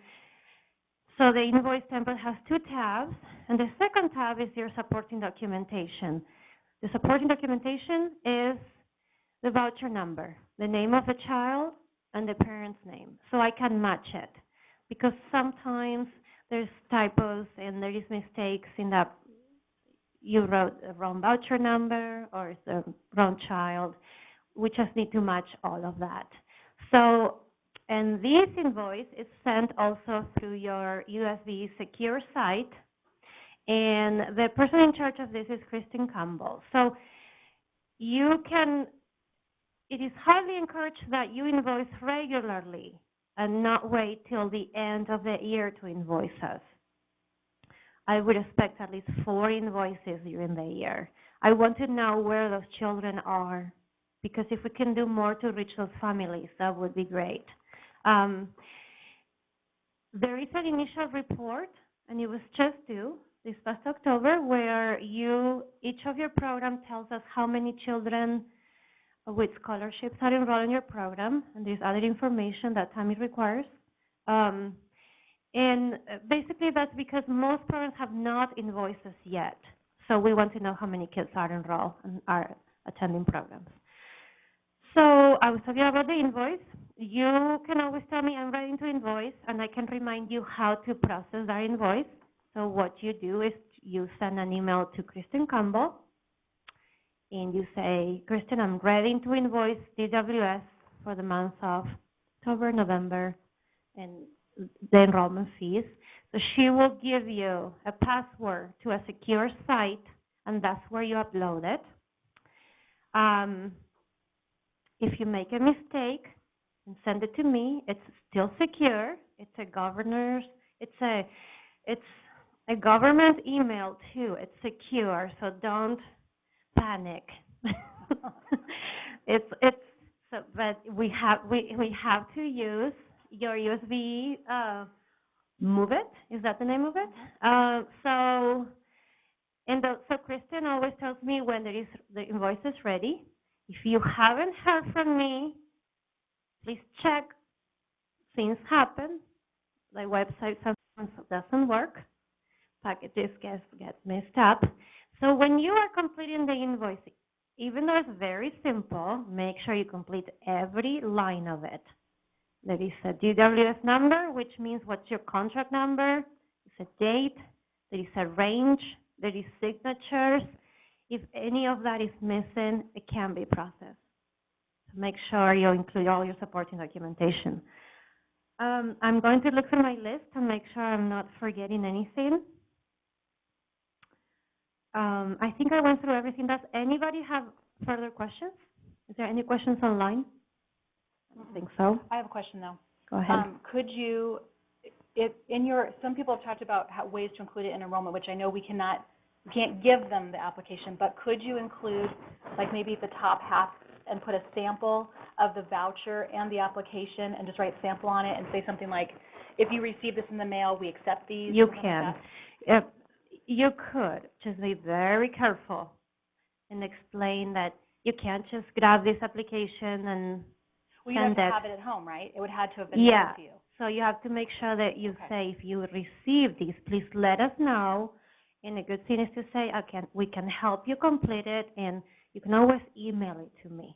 so the invoice template has two tabs, and the second tab is your supporting documentation. The supporting documentation is the voucher number, the name of the child, and the parent's name, so I can match it. Because sometimes there's typos and there is mistakes in that you wrote a wrong voucher number or the wrong child. We just need to match all of that. So, and this invoice is sent also through your USB secure site, and the person in charge of this is Kristen Campbell. So you can, it is highly encouraged that you invoice regularly and not wait till the end of the year to invoice us. I would expect at least 4 invoices during the year. I want to know where those children are, because if we can do more to reach those families, that would be great. There is an initial report, and it was just due this past October, where each of your program tells us how many children with scholarships are enrolled in your program, and there's other information that time it requires. And basically that's because most programs have not invoiced us yet. So we want to know how many kids are enrolled and are attending programs. So I was talking about the invoice. You can always tell me I'm ready to invoice, and I can remind you how to process that invoice. So what you do is you send an email to Kristen Campbell, and you say, Kristen, I'm ready to invoice DWS for the month of October, November, and the enrollment fees. So she will give you a password to a secure site, and that's where you upload it. If you make a mistake and send it to me, it's still secure. It's a government email too. It's secure, so don't panic. But we have to use your USB. Move it. Is that the name of it? So Kristen always tells me when the invoice is ready. If you haven't heard from me, please check. Things happen. The website sometimes doesn't work. Packages get messed up. So when you are completing the invoice, even though it's very simple, make sure you complete every line of it. There is a DWS number, which means what's your contract number. It's a date. There is a range. There is signatures. If any of that is missing, it can be processed. So make sure you include all your supporting documentation. I'm going to look through my list and make sure I'm not forgetting anything. I think I went through everything. Does anybody have further questions? Is there any questions online? I don't think so. I have a question though. Go ahead. Could you, some people have talked about ways to include it in enrollment, which I know we can't give them the application, but could you include, like maybe at the top half and put a sample of the voucher and the application and just write sample on it and say something like, if you receive this in the mail, we accept these? You can. You could. Just be very careful and explain that you can't just grab this application and well, you have to have it at home, right? It would have to have been sent to you. So you have to make sure that you say, if you receive these, please let us know. And a good thing is to say, we can help you complete it, and you can always email it to me.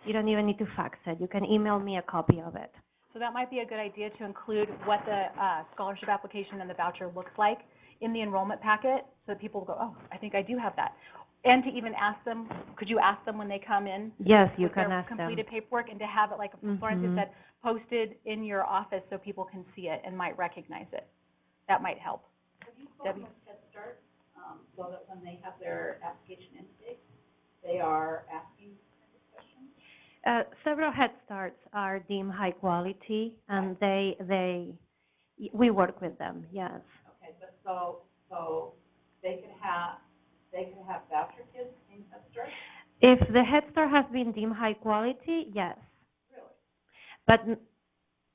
You don't even need to fax it. You can email me a copy of it. So that might be a good idea to include what the scholarship application and the voucher looks like in the enrollment packet, so that people will go, oh, I think I do have that. And to even ask them, could you ask them when they come in? Yes, you with can their ask them. completed paperwork, and to have it, like Florence said, posted in your office so people can see it and might recognize it. That might help. Have you spoken with Head Start, so that when they have their application intake, they are asking questions? Several Head Starts are deemed high quality, and we work with them, yes. Okay, but so they can have voucher kids in Head Start? If the Head Start has been deemed high quality, yes. Really? But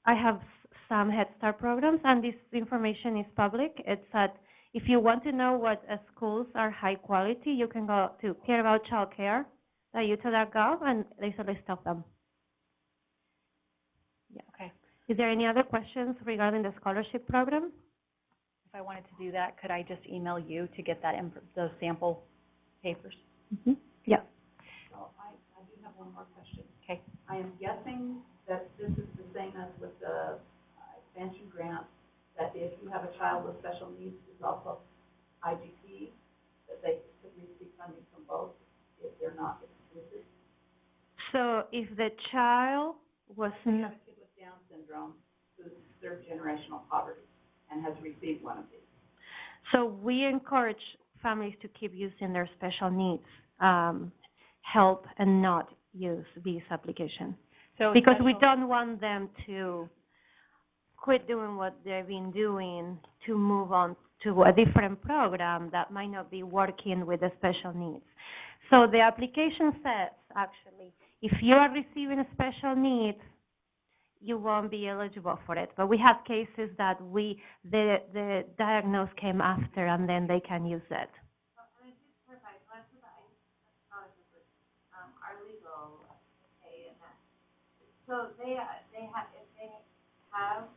I have some Head Start programs, and this information is public. It's that if you want to know what schools are high quality, you can go to careaboutchildcare.utah.gov, and there's a list of them. Yeah. Okay. Is there any other questions regarding the scholarship program? If I wanted to do that, could I just email you to get that those sample papers? Mm-hmm. Yeah. So I do have one more question. Okay. I am guessing that this is the same as with the expansion grant, that if you have have a child with special needs is also IGP, that they could receive funding from both if they're not exclusive. So if the child was We not, have a kid with Down syndrome who's third generational poverty and has received one of these. so we encourage families to keep using their special needs, help and not use this application. So Because we special- don't want them to quit doing what they've been doing to move on to a different program that might not be working with the special needs. So the application says, actually, if you are receiving special needs, you won't be eligible for it. But we have cases that the diagnosis came after and then they can use it. So, and I did clarify, so that's what I scholarship with, our legal, okay, and that. So they have, if they have,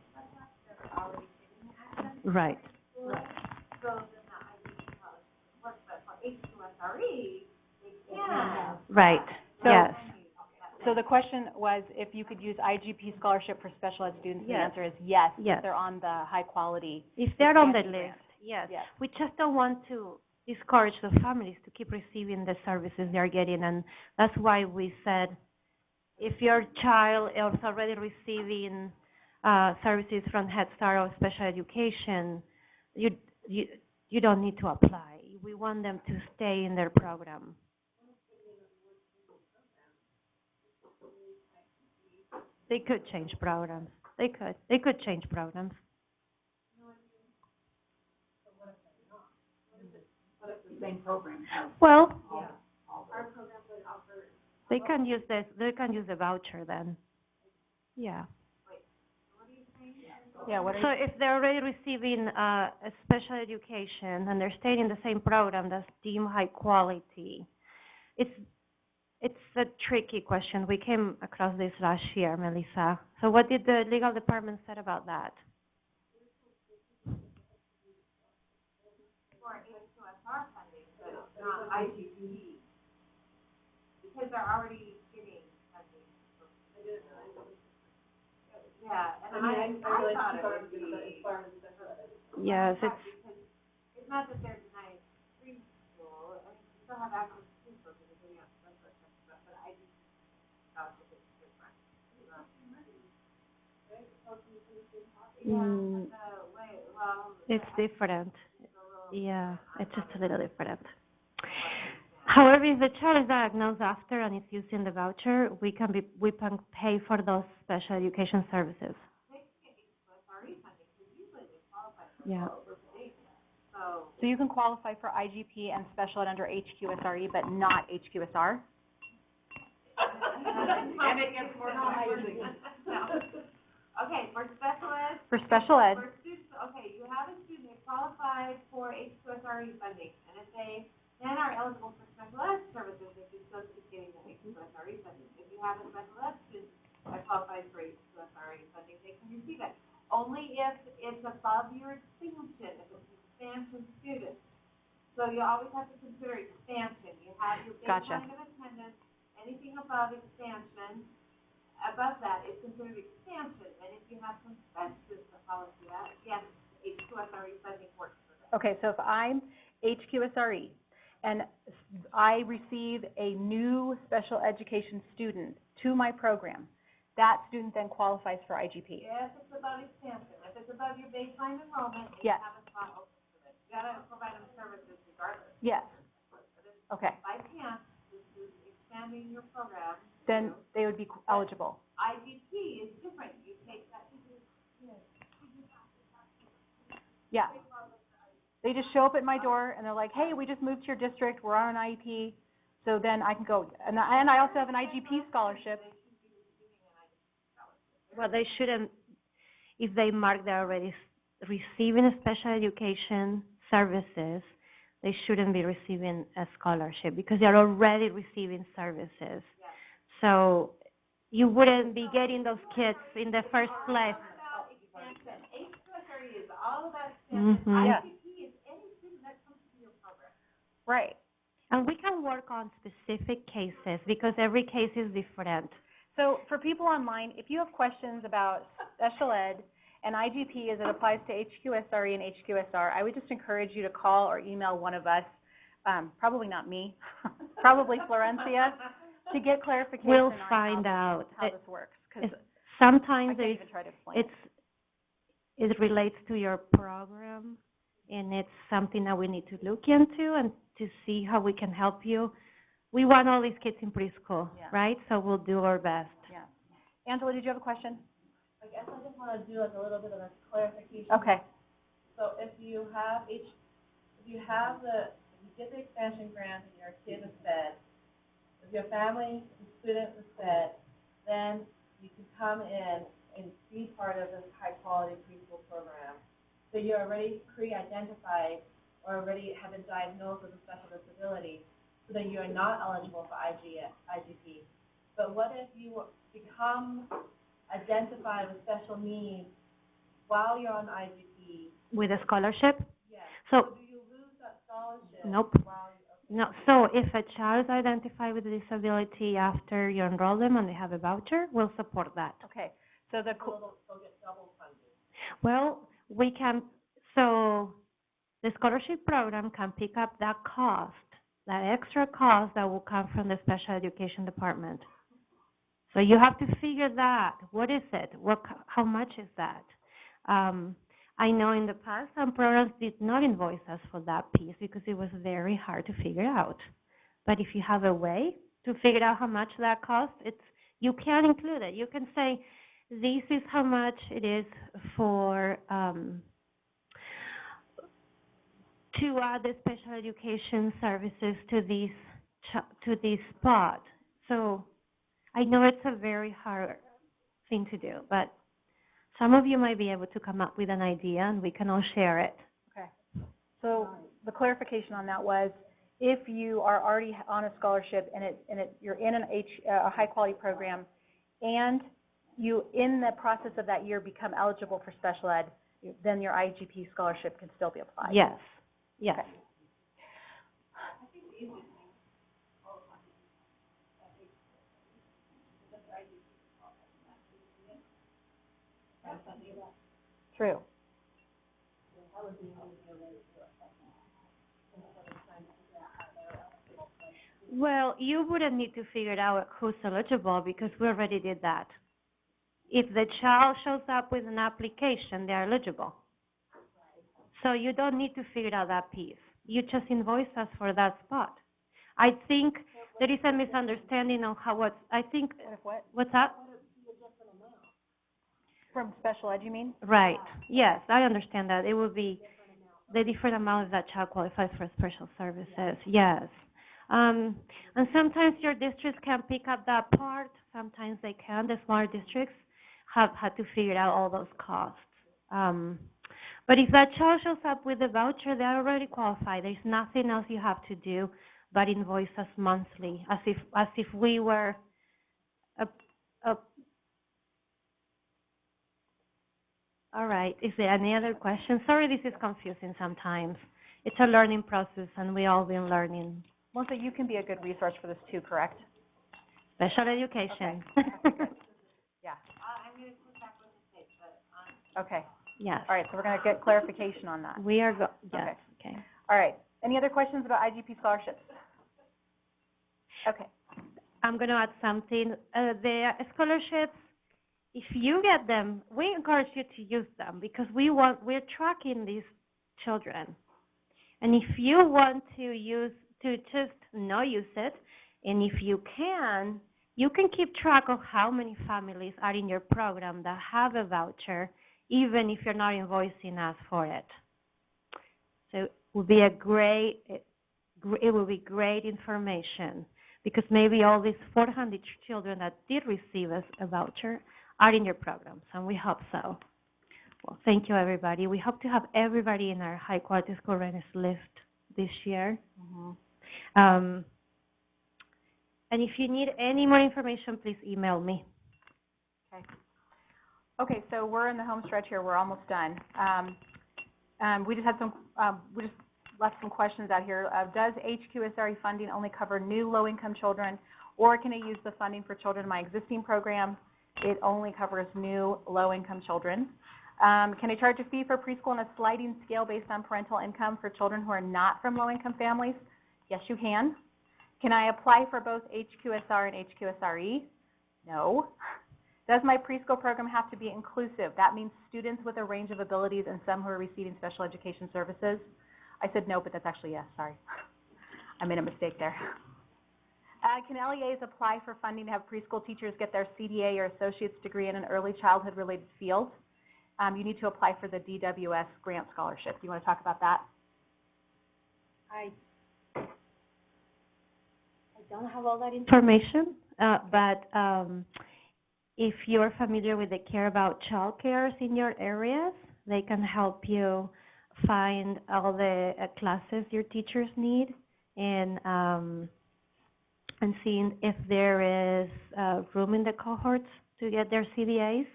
they're already getting access to Right. school, so then the IDP scholarship works, but for HQSRE, they can't. Right, So- yes. So the question was if you could use IGP scholarship for special ed students, the Yes. answer is yes. Yes. If they're on the high quality. If they're on the expansion grant. list, yes. Yes. We just don't want to discourage the families to keep receiving the services they're getting, and that's why we said, if your child is already receiving services from Head Start or special education, you don't need to apply. We want them to stay in their program. They could change programs. They could change programs. But it's the same program as Well, all Our the, program would offer, they can use the voucher then. Yeah. Yeah, what So are, if they're already receiving a special education and they're staying in the same program that's deemed high quality, it's a tricky question. We came across this last year, Melissa. So what did the legal department say about that? for HQSR funding, but not IGP, because they're already getting funding. Yeah, and I thought it would be. Yes, Because it's not that they're denied free school, I mean, you still have access to school because they're getting out special ed stuff, but I just thought it was different. Mm, Wait, well. it's different. Yeah, it's just a little different. However, if the child is diagnosed after and is using the voucher, we can pay for those special education services. Yeah. so you can qualify for IGP and special ed under HQSRE, but not HQSR? And it gets more confusing. Okay, for special ed, For special ed, for students, okay, you have a student that qualified for HQSRE funding, and if they then are eligible for special ed services, if you're still getting the HQSRE funding. If you have a special ed student that qualifies for HQSRE funding, they can receive it. Only if it's above your expansion, if it's an expansion student. So you always have to consider expansion. You have your Gotcha. baseline of attendance, anything above expansion, above that is considered expansion. And if you have some specialists that follow that, yes, HQSRE funding works for that. okay, so if I'm HQSRE and I receive a new special education student to my program, that student then qualifies for IGP? Yes, it's above expansion. If it's above your baseline enrollment, you Yes. have a spot open for it. You gotta provide them services regardless. Yes, But if okay, by chance, this is expanding your program. then they would be eligible. IGP is different. You take that, Yeah. They just show up at my door and they're like, hey, we just moved to your district, we're on an IEP, so then I can go. And I also have an IGP scholarship. Well, they shouldn't, if they mark they're already receiving special education services, they shouldn't be receiving a scholarship because they're already receiving services. So you wouldn't be getting those kids in the first place. about expansion. HQSRE is all about expansion. Mhm. Yeah. IGP is any student that comes to your program. Right. And we can work on specific cases because every case is different. So for people online, if you have questions about special ed And IGP, as it applies to HQSRE and HQSR, I would just encourage you to call or email one of us, probably not me, probably Florencia, to get clarification We'll on find out. how this works, because I Sometimes can't there's, even try to explain it. it relates to your program, and it's something that we need to look into and to see how we can help you. We want all these kids in preschool, Yeah. right? So we'll do our best. Yeah. Angela, did you have a question? I guess I just wanna do like a little bit of a clarification. Okay. So if you get the expansion grant and your kid is fed, if your family, the student is fed, then you can come in and be part of this high-quality preschool program. So you're already pre-identified or already have been diagnosed with a special disability, so that you are not eligible for IGP. But what if you become identified with special needs while you're on IGP? With a scholarship? Yes. So, Do you lose that scholarship? nope. While you, No, so if a child is identified with a disability after you enroll them and they have a voucher, we'll support that. Okay. So the, they'll get double funding? Well, we can, so the scholarship program can pick up that cost, that extra cost that will come from the special education department. So you have to figure that. What is it? How much is that? I know in the past some programs did not invoice us for that piece because it was very hard to figure out. But if you have a way to figure out how much that costs, you can include it. You can say, this is how much it is for to add the special education services to this spot. So I know it's a very hard thing to do, but some of you might be able to come up with an idea and we can all share it. okay. So the clarification on that was, if you are already on a scholarship and you're in a high-quality program, and you, in the process of that year, become eligible for special ed, then your IGP scholarship can still be applied. Yes, yes. Okay. True. Well, you wouldn't need to figure out who's eligible because we already did that. If the child shows up with an application, they're eligible. So you don't need to figure out that piece. You just invoice us for that spot. I think there is a misunderstanding on what's that? From special ed, you mean? Right, yes, I understand that. It would be the different amount that child qualifies for special services, yes. And sometimes your districts can pick up that part, sometimes they can. The smaller districts have had to figure out all those costs. But if that child shows up with a voucher, they're already qualified. There's nothing else you have to do but invoice us monthly, as if we were All right. Is there any other questions? Sorry, this is confusing sometimes. It's a learning process, and we all been learning. Melissa, you can be a good resource for this too, correct? Special education. Yeah. I'm gonna put back with the tape, but, Okay. Yes. All right, so we're going to get clarification on that. We are yes. Okay. All right. Any other questions about IGP scholarships? Okay. I'm going to add something. The scholarships, if you get them, we encourage you to use them because we're tracking these children. And if you want to just not use it, and if you can keep track of how many families are in your program that have a voucher, even if you're not invoicing us for it. So it will be great information because maybe all these 400 children that did receive a voucher are in your programs, and we hope so. Well, thank you, everybody. We hope to have everybody in our high-quality school readiness list this year. Mm-hmm. And if you need any more information, please email me. Okay. Okay, so we're in the home stretch here. We're almost done. We just left some questions out here. Does HQSR funding only cover new low-income children, or can I use the funding for children in my existing program? It only covers new low-income children. Can I charge a fee for preschool on a sliding scale based on parental income for children who are not from low-income families? Yes, you can. Can I apply for both HQSR and HQSRE? No. Does my preschool program have to be inclusive? That means students with a range of abilities and some who are receiving special education services. I said no, but that's actually yes, sorry. I made a mistake there. Can LEAs apply for funding to have preschool teachers get their CDA or associate's degree in an early childhood-related field? You need to apply for the DWS grant scholarship. Do you want to talk about that? I don't have all that information, but if you're familiar with the Care About Child Cares in your areas, they can help you find all the classes your teachers need and seeing if there is room in the cohorts to get their CDAs.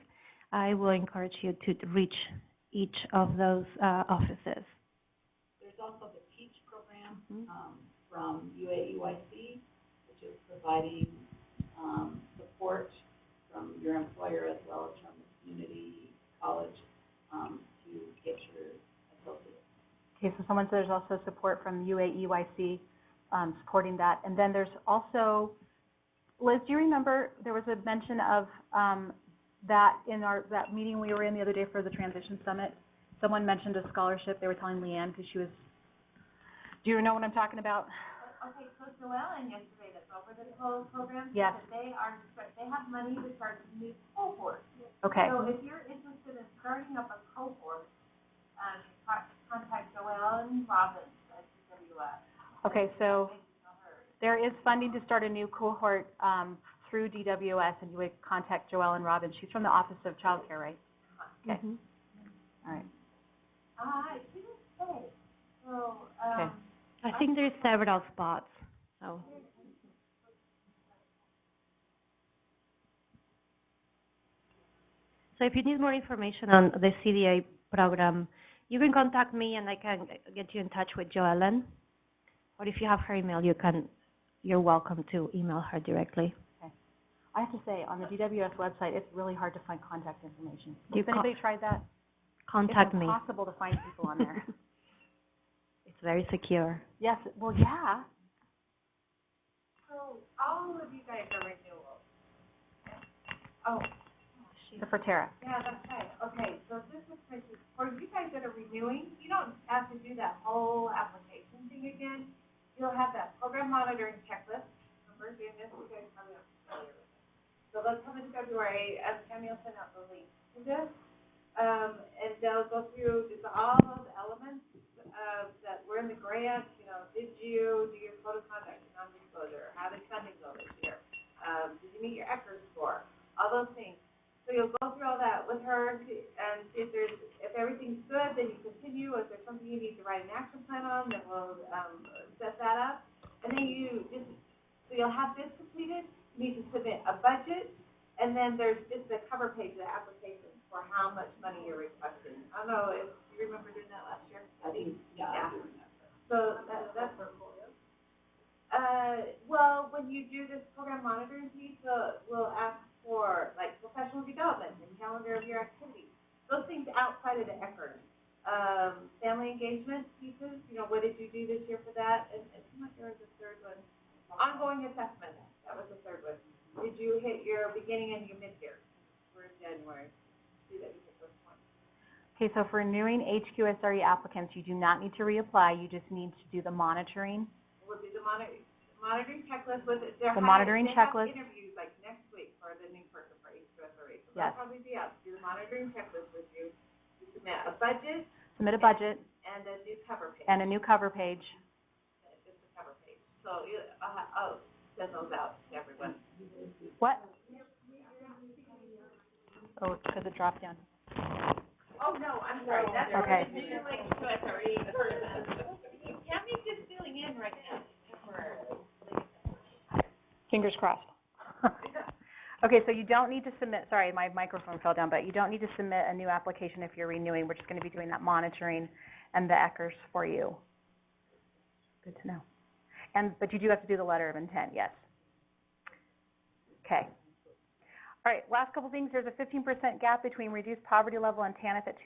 I will encourage you to reach each of those offices. There's also the TEACH program, from UAEYC, which is providing, support from your employer as well as from the community college, to get your associate. Okay, so someone said there's also support from UAEYC supporting that. And then there's also, Liz, do you remember there was a mention of that in that meeting we were in the other day for the Transition Summit? Someone mentioned a scholarship. They were telling Leanne because she was, do you know what I'm talking about? Okay, so Joellen yesterday that's over the program, Yes. said they have money to start a new cohort. Okay. So if you're interested in starting up a cohort, contact Joellen Robbins at DWS. Okay, so there is funding to start a new cohort through DWS, and you would contact Joellen Robbins. She's from the Office of Child Care, right? Okay. All right. I didn't say. So, Okay. I think there's several spots. So if you need more information on the CDA program, you can contact me and I can get you in touch with Joellen. Or if you have her email, you're welcome to email her directly. Okay. I have to say, on the DWS website, it's really hard to find contact information. You Has anybody tried that? Contact me. It's impossible to find people on there. It's very secure. Yes, well, yeah. So all of you guys are renewals. Oh, For Tara. yeah, that's right. Okay, so this is for you guys that are renewing, you don't have to do that whole application thing again. You'll have that program monitoring checklist. Remember doing this? You guys probably aren't familiar with it. So they'll come in February, as Tammy will send out the link to this. And they'll go through just all those elements that were in the grant. You know, did you do your code of conduct, non-disclosure? How did funding go this year? Did you meet your ECHR score? All those things. So you'll go through all that with her and see if everything's good, then you continue. If there's something you need to write an action plan on, then we'll set that up. And then so you'll have this completed. You need to submit a budget, and then there's just the cover page of the application for how much money you're requesting. I don't know if you remember doing that last year. I think, yeah. I do remember. So that's for well, when you do this program monitoring piece, we'll ask for like professional development and calendar of your activities. Those things outside of the ECHR. Family engagement pieces, you know, what did you do this year for that? And there was a third one. Ongoing assessment, that was the third one. Did you hit your beginning and your mid-year? We're in January. See that you hit those points. Okay, so for renewing HQSRE applicants, you do not need to reapply. You just need to do the monitoring. We'll do the monitoring checklist with it. The monitoring checklist. They have interviews like next week for the new person for HQSRE. So Yes. they'll probably be out to do the monitoring checklist with you. You submit a budget. Submit a budget. And a new cover page. And a new cover page. Just a cover page. So I'll send those out to everyone. What? Oh, because it dropped down. Oh, no, I'm sorry. That's Okay. the new HQSRE person. Tammy's just filling in right now. Fingers crossed. Okay, so you don't need to submit, sorry, my microphone fell down, but you don't need to submit a new application if you're renewing. We're just going to be doing that monitoring and the ECHRs for you. Good to know. But you do have to do the letter of intent, yes. Okay. All right, last couple things, there's a 15% gap between reduced poverty level and TANF at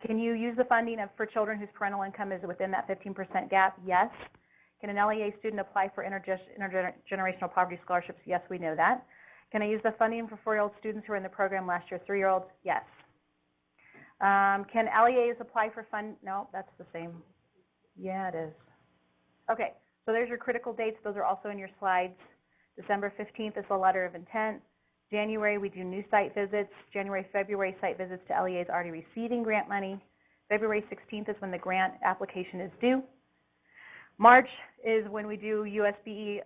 can you use the funding for children whose parental income is within that 15% gap? Yes. Can an LEA student apply for intergenerational poverty scholarships? Yes, we know that. Can I use the funding for 4-year-old students who were in the program last year, 3-year-olds? Yes. Can LEAs apply for no, that's the same. Yeah, it is. Okay, so there's your critical dates. Those are also in your slides. December 15th is the letter of intent. January, we do new site visits. January, February, site visits to LEAs already receiving grant money. February 16th is when the grant application is due. March is when we do USBE,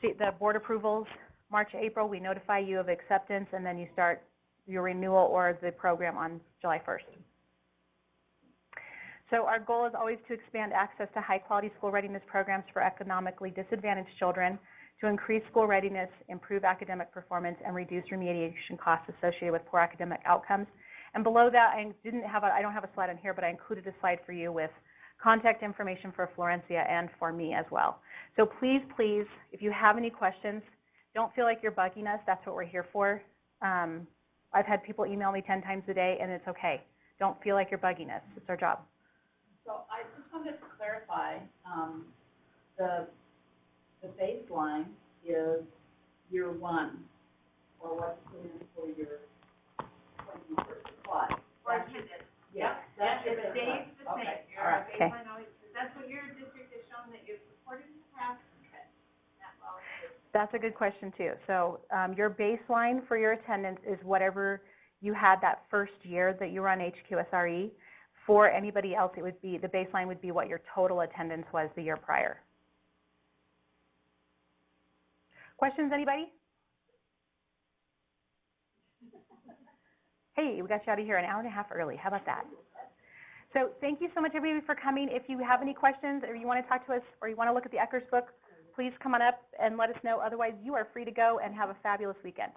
the board approvals. March, April, we notify you of acceptance, and then you start your renewal or the program on July 1st. So our goal is always to expand access to high-quality school readiness programs for economically disadvantaged children, to increase school readiness, improve academic performance, and reduce remediation costs associated with poor academic outcomes. And below that, I don't have a slide on here, but I included a slide for you with contact information for Florencia and for me as well. So please, please, if you have any questions, don't feel like you're bugging us. That's what we're here for. I've had people email me 10 times a day, and it's okay. Don't feel like you're bugging us. It's our job. So I just wanted to clarify, the baseline is year one, or what's put in for your, when you first apply. Or attendance. Yeah, Yes, that's your it baseline. stays the same. Okay, Your all right. Okay. baseline always, that's what your district has shown that you've supported in the past. Okay. That's all. That's a good question, too. So your baseline for your attendance is whatever you had that first year that you were on HQSRE. For anybody else, it would be, the baseline would be what your total attendance was the year prior. Questions, anybody? Hey, we got you out of here an hour and a half early. How about that? So thank you so much, everybody, for coming. If you have any questions or you want to talk to us or you want to look at the Eckers book, please come on up and let us know. Otherwise, you are free to go and have a fabulous weekend.